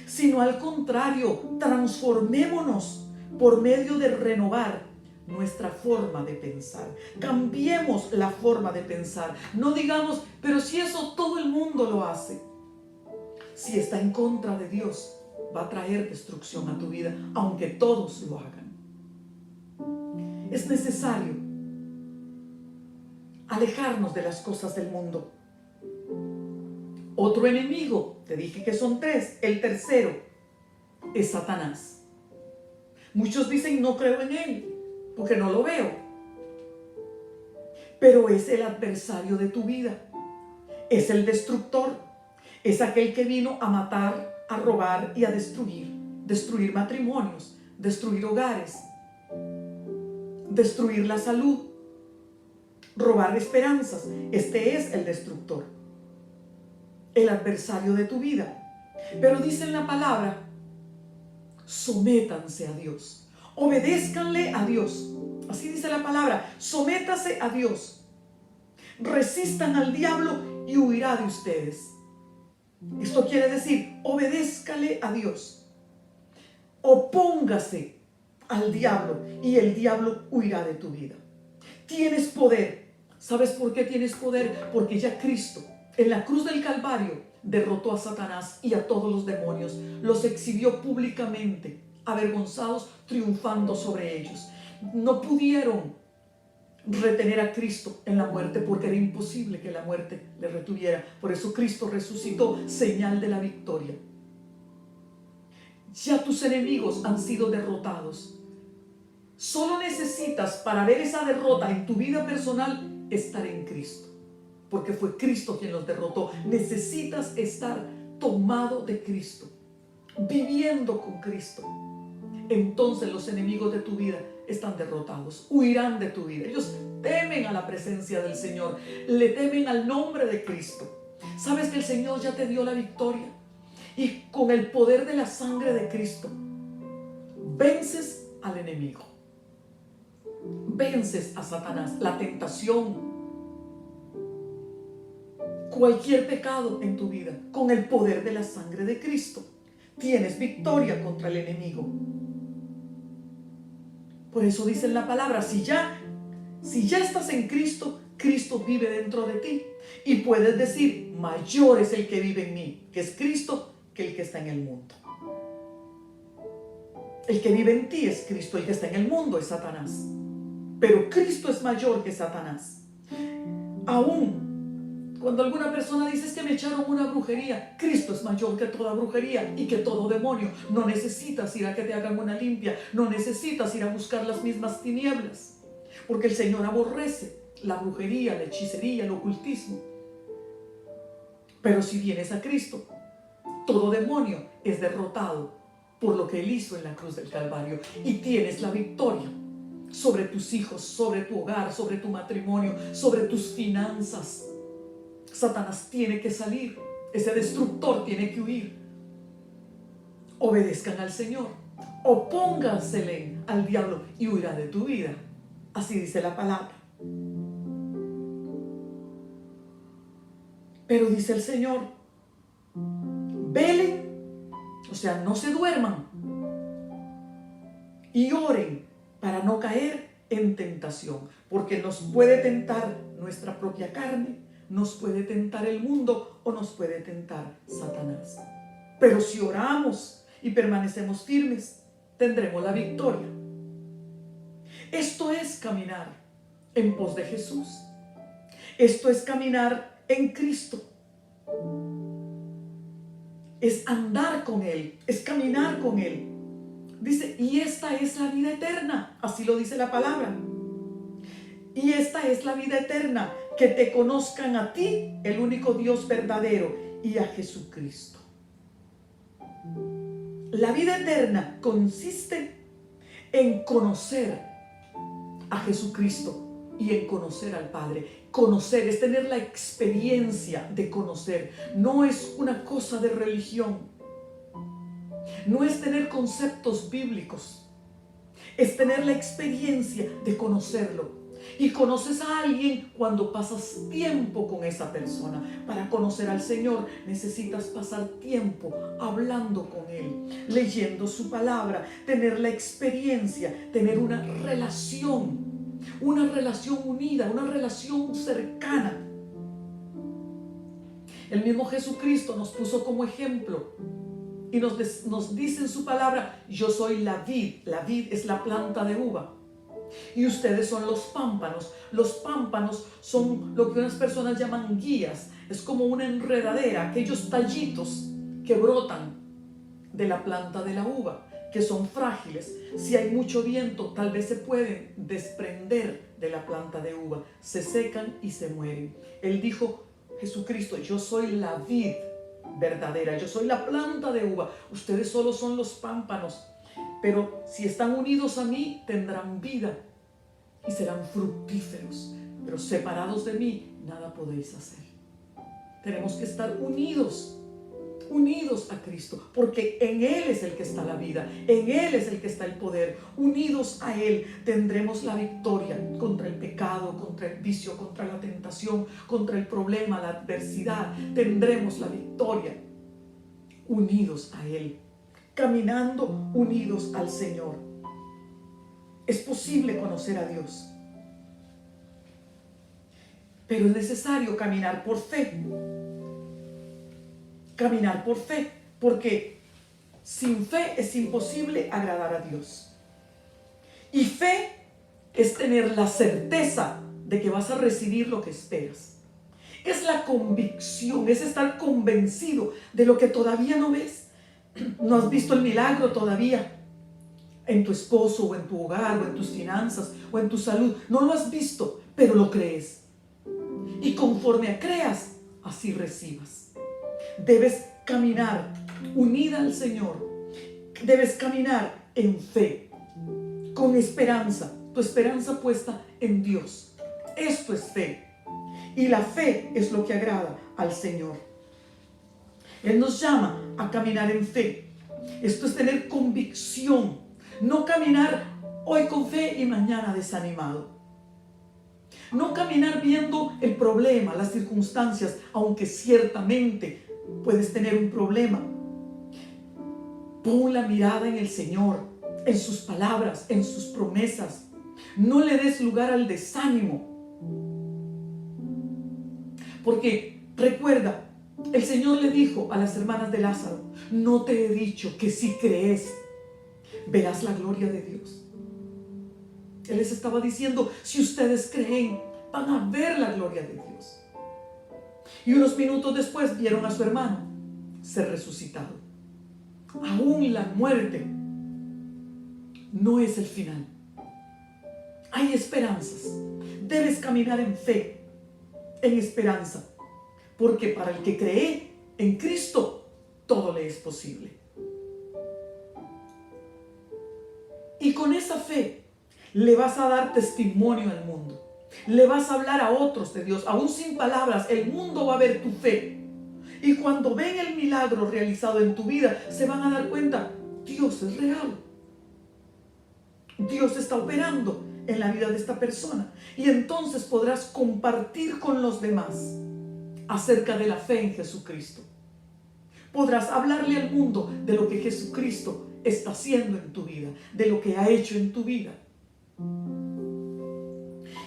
sino al contrario, transformémonos por medio de renovar nuestra forma de pensar. Cambiemos la forma de pensar. No digamos, pero si eso todo el mundo lo hace. Si está en contra de Dios, va a traer destrucción a tu vida, aunque todos lo hagan. Es necesario alejarnos de las cosas del mundo. Otro enemigo, te dije que son tres, el tercero es Satanás. Muchos dicen, no creo en él, porque no lo veo. Pero es el adversario de tu vida, es el destructor, es aquel que vino a matar, a robar y a destruir matrimonios, destruir hogares, destruir la salud, robar esperanzas. Este es el destructor, el adversario de tu vida. Pero dice en la palabra, sométanse a Dios, obedézcanle a Dios. Así dice la palabra, sométase a Dios, resistan al diablo y huirá de ustedes. Esto quiere decir, obedézcale a Dios, opóngase al diablo y el diablo huirá de tu vida. Tienes poder. ¿Sabes por qué tienes poder? Porque ya Cristo en la cruz del Calvario derrotó a Satanás y a todos los demonios, los exhibió públicamente, avergonzados, triunfando sobre ellos. No pudieron retener a Cristo en la muerte porque era imposible que la muerte le retuviera. Por eso Cristo resucitó, señal de la victoria. Ya tus enemigos han sido derrotados. Solo necesitas, para ver esa derrota en tu vida personal, estar en Cristo, porque fue Cristo quien los derrotó. Necesitas estar tomado de Cristo, viviendo con Cristo. Entonces los enemigos de tu vida están derrotados, huirán de tu vida. Ellos temen a la presencia del Señor, le temen al nombre de Cristo. Sabes que el Señor ya te dio la victoria y con el poder de la sangre de Cristo vences al enemigo, vences a Satanás, la tentación, cualquier pecado en tu vida. Con el poder de la sangre de Cristo tienes victoria contra el enemigo. Por eso dice en la palabra, si ya estás en Cristo, Cristo vive dentro de ti. Y puedes decir, mayor es el que vive en mí, que es Cristo, que el que está en el mundo. El que vive en ti es Cristo, el que está en el mundo es Satanás. Pero Cristo es mayor que Satanás. Aún cuando alguna persona dice, es que me echaron una brujería, Cristo es mayor que toda brujería y que todo demonio. No necesitas ir a que te hagan una limpia, no necesitas ir a buscar las mismas tinieblas, porque el Señor aborrece la brujería, la hechicería, el ocultismo. Pero si vienes a Cristo, todo demonio es derrotado por lo que Él hizo en la cruz del Calvario y tienes la victoria sobre tus hijos, sobre tu hogar, sobre tu matrimonio, sobre tus finanzas. Satanás tiene que salir, ese destructor tiene que huir. Obedezcan al Señor, opóngansele al diablo y huirá de tu vida. Así dice la palabra. Pero dice el Señor, velen, o sea, no se duerman y oren para no caer en tentación, porque nos puede tentar nuestra propia carne, nos puede tentar el mundo o nos puede tentar Satanás. Pero si oramos y permanecemos firmes, tendremos la victoria. Esto es caminar en pos de Jesús. Esto es caminar en Cristo. Es andar con Él, es caminar con Él. Dice, y esta es la vida eterna. Así lo dice la palabra. Y esta es la vida eterna, que te conozcan a ti, el único Dios verdadero, y a Jesucristo. La vida eterna consiste en conocer a Jesucristo y en conocer al Padre. Conocer es tener la experiencia de conocer. No es una cosa de religión. No es tener conceptos bíblicos. Es tener la experiencia de conocerlo. Y conoces a alguien cuando pasas tiempo con esa persona. Para conocer al Señor necesitas pasar tiempo hablando con Él, leyendo su palabra, tener la experiencia, tener una relación unida, una relación cercana. El mismo Jesucristo nos puso como ejemplo y nos dice en su palabra: yo soy la vid. La vid es la planta de uva y ustedes son los pámpanos. Los pámpanos son lo que unas personas llaman guías. Es como una enredadera, aquellos tallitos que brotan de la planta de la uva, que son frágiles. Si hay mucho viento, tal vez se pueden desprender de la planta de uva, se secan y se mueren. Él dijo, Jesucristo: yo soy la vid verdadera, yo soy la planta de uva, ustedes solo son los pámpanos. Pero si están unidos a mí, tendrán vida y serán fructíferos. Pero separados de mí, nada podéis hacer. Tenemos que estar unidos a Cristo, porque en Él es el que está la vida, en Él es el que está el poder. Unidos a Él tendremos la victoria contra el pecado, contra el vicio, contra la tentación, contra el problema, la adversidad. Tendremos la victoria unidos a Él, caminando unidos al Señor. Es posible conocer a Dios, pero es necesario caminar por fe. Caminar por fe, porque sin fe es imposible agradar a Dios. Y fe es tener la certeza de que vas a recibir lo que esperas. Es la convicción, es estar convencido de lo que todavía no ves. No has visto el milagro todavía en tu esposo o en tu hogar o en tus finanzas o en tu salud. No lo has visto, pero lo crees. Y conforme creas, así recibas. Debes caminar unida al Señor. Debes caminar en fe, con esperanza. Tu esperanza puesta en Dios. Esto es fe. Y la fe es lo que agrada al Señor. Él nos llama a caminar en fe. Esto es tener convicción. No caminar hoy con fe y mañana desanimado. No caminar viendo el problema, las circunstancias, aunque ciertamente puedes tener un problema. Pon la mirada en el Señor, en sus palabras, en sus promesas. No le des lugar al desánimo. Porque recuerda, el Señor le dijo a las hermanas de Lázaro: no te he dicho que si crees, verás la gloria de Dios. Él les estaba diciendo: si ustedes creen, van a ver la gloria de Dios. Y unos minutos después vieron a su hermano ser resucitado. Aún la muerte no es el final. Hay esperanzas. Debes caminar en fe, en esperanza, porque para el que cree en Cristo, todo le es posible. Y con esa fe le vas a dar testimonio al mundo. Le vas a hablar a otros de Dios. Aún sin palabras, el mundo va a ver tu fe. Y cuando ven el milagro realizado en tu vida, se van a dar cuenta: Dios es real. Dios está operando en la vida de esta persona. Y entonces podrás compartir con los demás acerca de la fe en Jesucristo. Podrás hablarle al mundo de lo que Jesucristo está haciendo en tu vida, de lo que ha hecho en tu vida.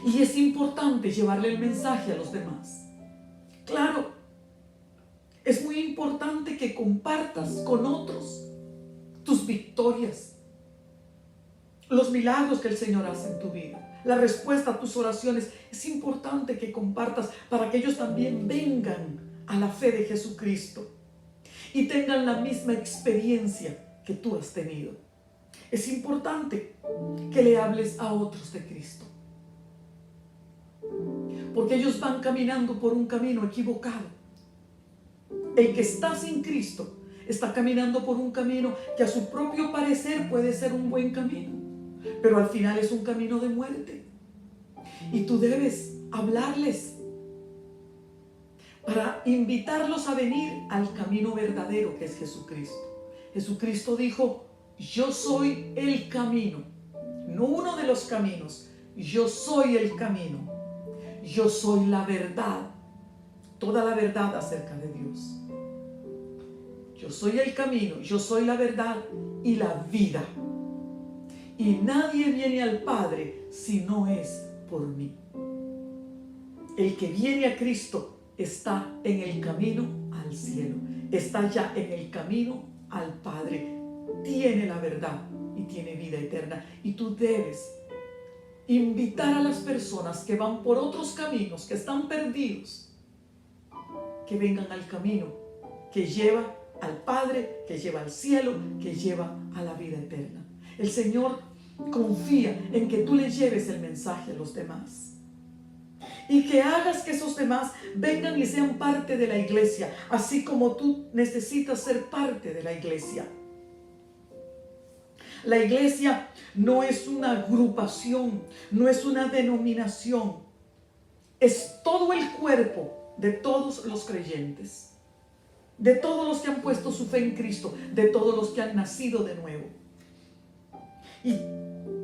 Y es importante llevarle el mensaje a los demás. Claro, es muy importante que compartas con otros tus victorias, los milagros que el Señor hace en tu vida, la respuesta a tus oraciones. Es importante que compartas para que ellos también vengan a la fe de Jesucristo y tengan la misma experiencia que tú has tenido. Es importante que le hables a otros de Cristo, porque ellos van caminando por un camino equivocado. El que está sin Cristo está caminando por un camino que a su propio parecer puede ser un buen camino, pero al final es un camino de muerte. Y tú debes hablarles para invitarlos a venir al camino verdadero que es Jesucristo. Jesucristo dijo: yo soy el camino, no uno de los caminos, yo soy el camino, yo soy la verdad, toda la verdad acerca de Dios. Yo soy el camino, yo soy la verdad y la vida. Y nadie viene al Padre si no es por mí. El que viene a Cristo está en el camino al cielo, está ya en el camino al Padre, tiene la verdad y tiene vida eterna. Y tú debes invitar a las personas que van por otros caminos, que están perdidos, que vengan al camino que lleva al Padre, que lleva al cielo, que lleva a la vida eterna. El Señor confía en que tú le lleves el mensaje a los demás y que hagas que esos demás vengan y sean parte de la iglesia, así como tú necesitas ser parte de la iglesia. La iglesia no es una agrupación, no es una denominación, es todo el cuerpo de todos los creyentes, de todos los que han puesto su fe en Cristo, de todos los que han nacido de nuevo. Y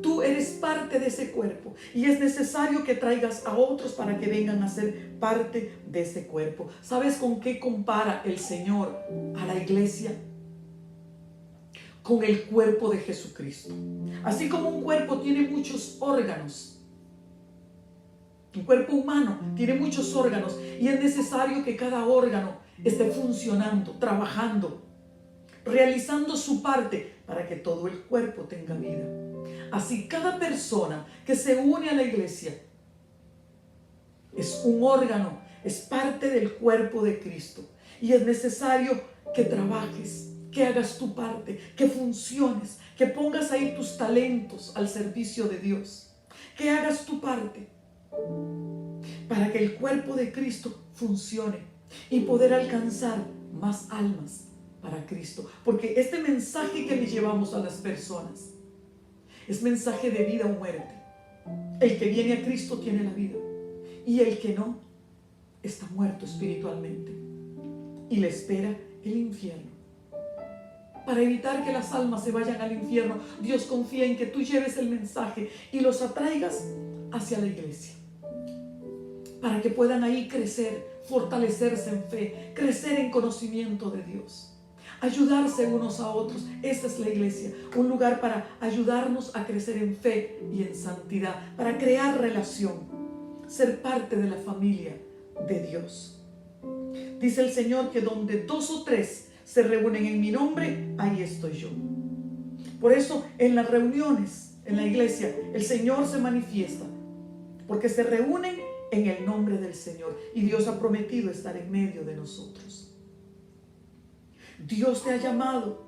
tú eres parte de ese cuerpo y es necesario que traigas a otros para que vengan a ser parte de ese cuerpo. ¿Sabes con qué compara el Señor a la iglesia? Con el cuerpo de Jesucristo. Así como un cuerpo tiene muchos órganos, un cuerpo humano tiene muchos órganos y es necesario que cada órgano esté funcionando, trabajando, realizando su parte para que todo el cuerpo tenga vida. Así cada persona que se une a la iglesia es un órgano, es parte del cuerpo de Cristo y es necesario que trabajes, que hagas tu parte, que funciones, que pongas ahí tus talentos al servicio de Dios, que hagas tu parte para que el cuerpo de Cristo funcione y poder alcanzar más almas para Cristo. Porque este mensaje que le llevamos a las personas es mensaje de vida o muerte. El que viene a Cristo tiene la vida y el que no está muerto espiritualmente y le espera el infierno. Para evitar que las almas se vayan al infierno, Dios confía en que tú lleves el mensaje y los atraigas hacia la iglesia, para que puedan ahí crecer, fortalecerse en fe, crecer en conocimiento de Dios, ayudarse unos a otros. Esa es la iglesia, un lugar para ayudarnos a crecer en fe y en santidad, para crear relación, ser parte de la familia de Dios. Dice el Señor que donde 2 o 3 se reúnen en mi nombre, ahí estoy yo. Por eso en las reuniones, en la iglesia, el Señor se manifiesta, porque se reúnen en el nombre del Señor y Dios ha prometido estar en medio de nosotros. Dios te ha llamado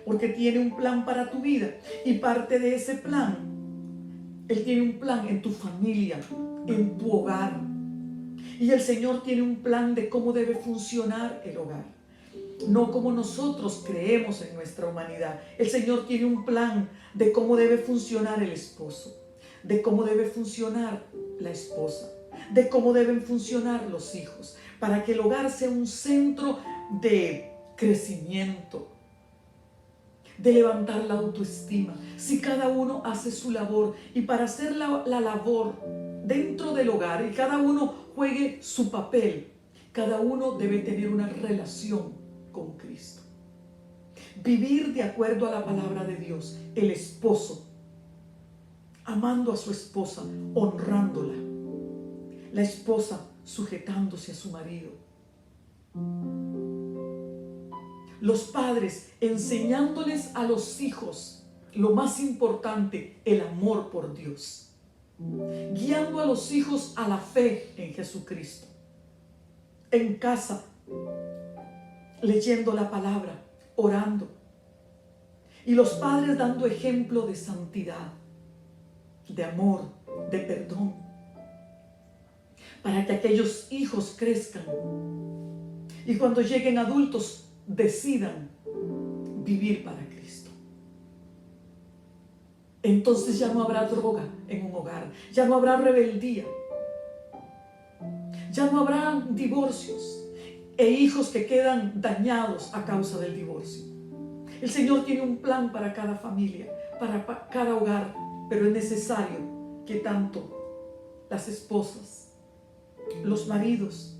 porque tiene un plan para tu vida y parte de ese plan, Él tiene un plan en tu familia, en tu hogar, y el Señor tiene un plan de cómo debe funcionar el hogar. No como nosotros creemos en nuestra humanidad. El Señor tiene un plan de cómo debe funcionar el esposo, de cómo debe funcionar la esposa, de cómo deben funcionar los hijos, para que el hogar sea un centro de crecimiento, de levantar la autoestima. Si cada uno hace su labor y para hacer la labor dentro del hogar y cada uno juegue su papel, cada uno debe tener una relación con Cristo. Vivir de acuerdo a la palabra de Dios. El esposo amando a su esposa, honrándola. La esposa sujetándose a su marido. Los padres enseñándoles a los hijos lo más importante, el amor por Dios. Guiando a los hijos a la fe en Jesucristo. En casa, leyendo la palabra, orando. Y los padres dando ejemplo de santidad, de amor, de perdón, para que aquellos hijos crezcan y cuando lleguen adultos decidan vivir para Cristo. Entonces ya no habrá droga en un hogar, ya no habrá rebeldía, ya no habrá divorcios e hijos que quedan dañados a causa del divorcio. El Señor tiene un plan para cada familia, para cada hogar, pero es necesario que tanto las esposas, los maridos,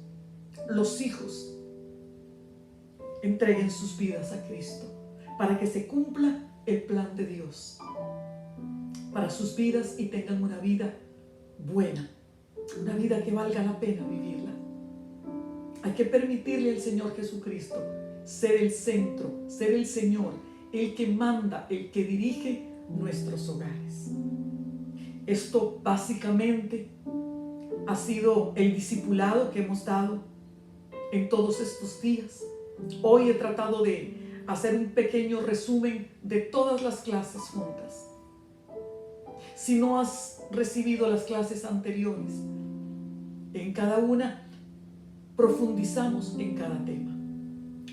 los hijos entreguen sus vidas a Cristo para que se cumpla el plan de Dios para sus vidas y tengan una vida buena, una vida que valga la pena vivirla. Hay que permitirle al Señor Jesucristo ser el centro, ser el Señor, el que manda, el que dirige nuestros hogares. Esto básicamente ha sido el discipulado que hemos dado en todos estos días. Hoy he tratado de hacer un pequeño resumen de todas las clases juntas. Si no has recibido las clases anteriores, en cada una profundizamos en cada tema.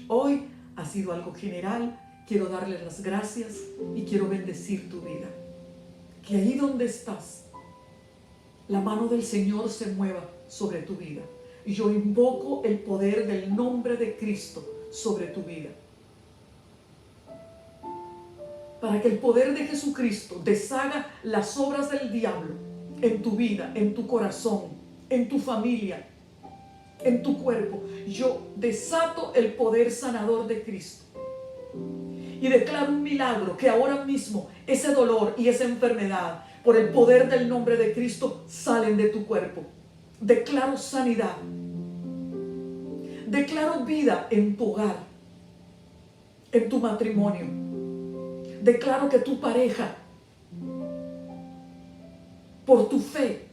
Hoy ha sido algo general. Quiero darle las gracias y quiero bendecir tu vida. Que ahí donde estás, la mano del Señor se mueva sobre tu vida. Y yo invoco el poder del nombre de Cristo sobre tu vida. Para que el poder de Jesucristo deshaga las obras del diablo en tu vida, en tu corazón, en tu familia, en tu cuerpo. Yo desato el poder sanador de Cristo. Y declaro un milagro que ahora mismo ese dolor y esa enfermedad, por el poder del nombre de Cristo, salen de tu cuerpo. Declaro sanidad. Declaro vida en tu hogar, en tu matrimonio. Declaro que tu pareja, por tu fe,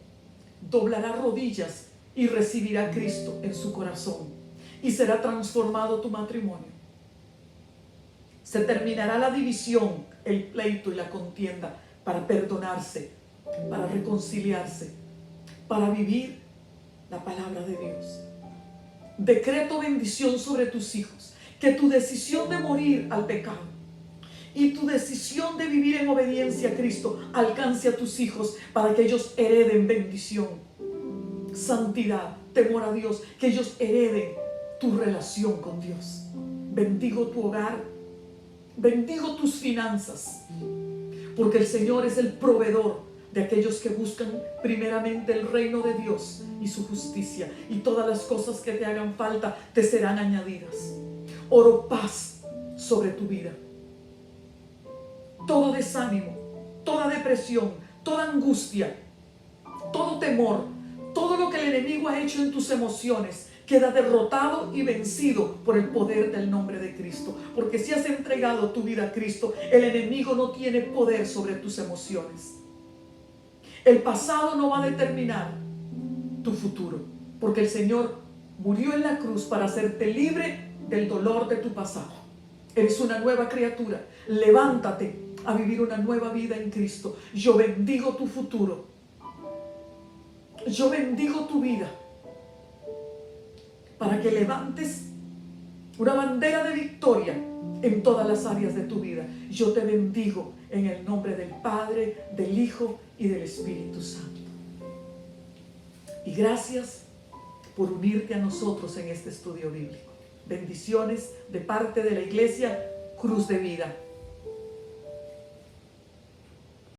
doblará rodillas y recibirá a Cristo en su corazón. Y será transformado tu matrimonio. Se terminará la división, el pleito y la contienda para perdonarse, para reconciliarse, para vivir la palabra de Dios. Decreto bendición sobre tus hijos. Que tu decisión de morir al pecado y tu decisión de vivir en obediencia a Cristo alcance a tus hijos para que ellos hereden bendición, santidad, temor a Dios, que ellos hereden tu relación con Dios. Bendigo tu hogar, bendigo tus finanzas, porque el Señor es el proveedor de aquellos que buscan primeramente el reino de Dios y su justicia, y todas las cosas que te hagan falta te serán añadidas. Oro paz sobre tu vida. Todo desánimo, toda depresión, toda angustia, todo temor, todo lo que el enemigo ha hecho en tus emociones queda derrotado y vencido por el poder del nombre de Cristo. Porque si has entregado tu vida a Cristo, el enemigo no tiene poder sobre tus emociones. El pasado no va a determinar tu futuro, porque el Señor murió en la cruz para hacerte libre del dolor de tu pasado. Eres una nueva criatura. Levántate a vivir una nueva vida en Cristo. Yo bendigo tu futuro. Yo bendigo tu vida, para que levantes una bandera de victoria en todas las áreas de tu vida. Yo te bendigo en el nombre del Padre, del Hijo y del Espíritu Santo. Y gracias por unirte a nosotros en este estudio bíblico. Bendiciones de parte de la Iglesia Cruz de Vida.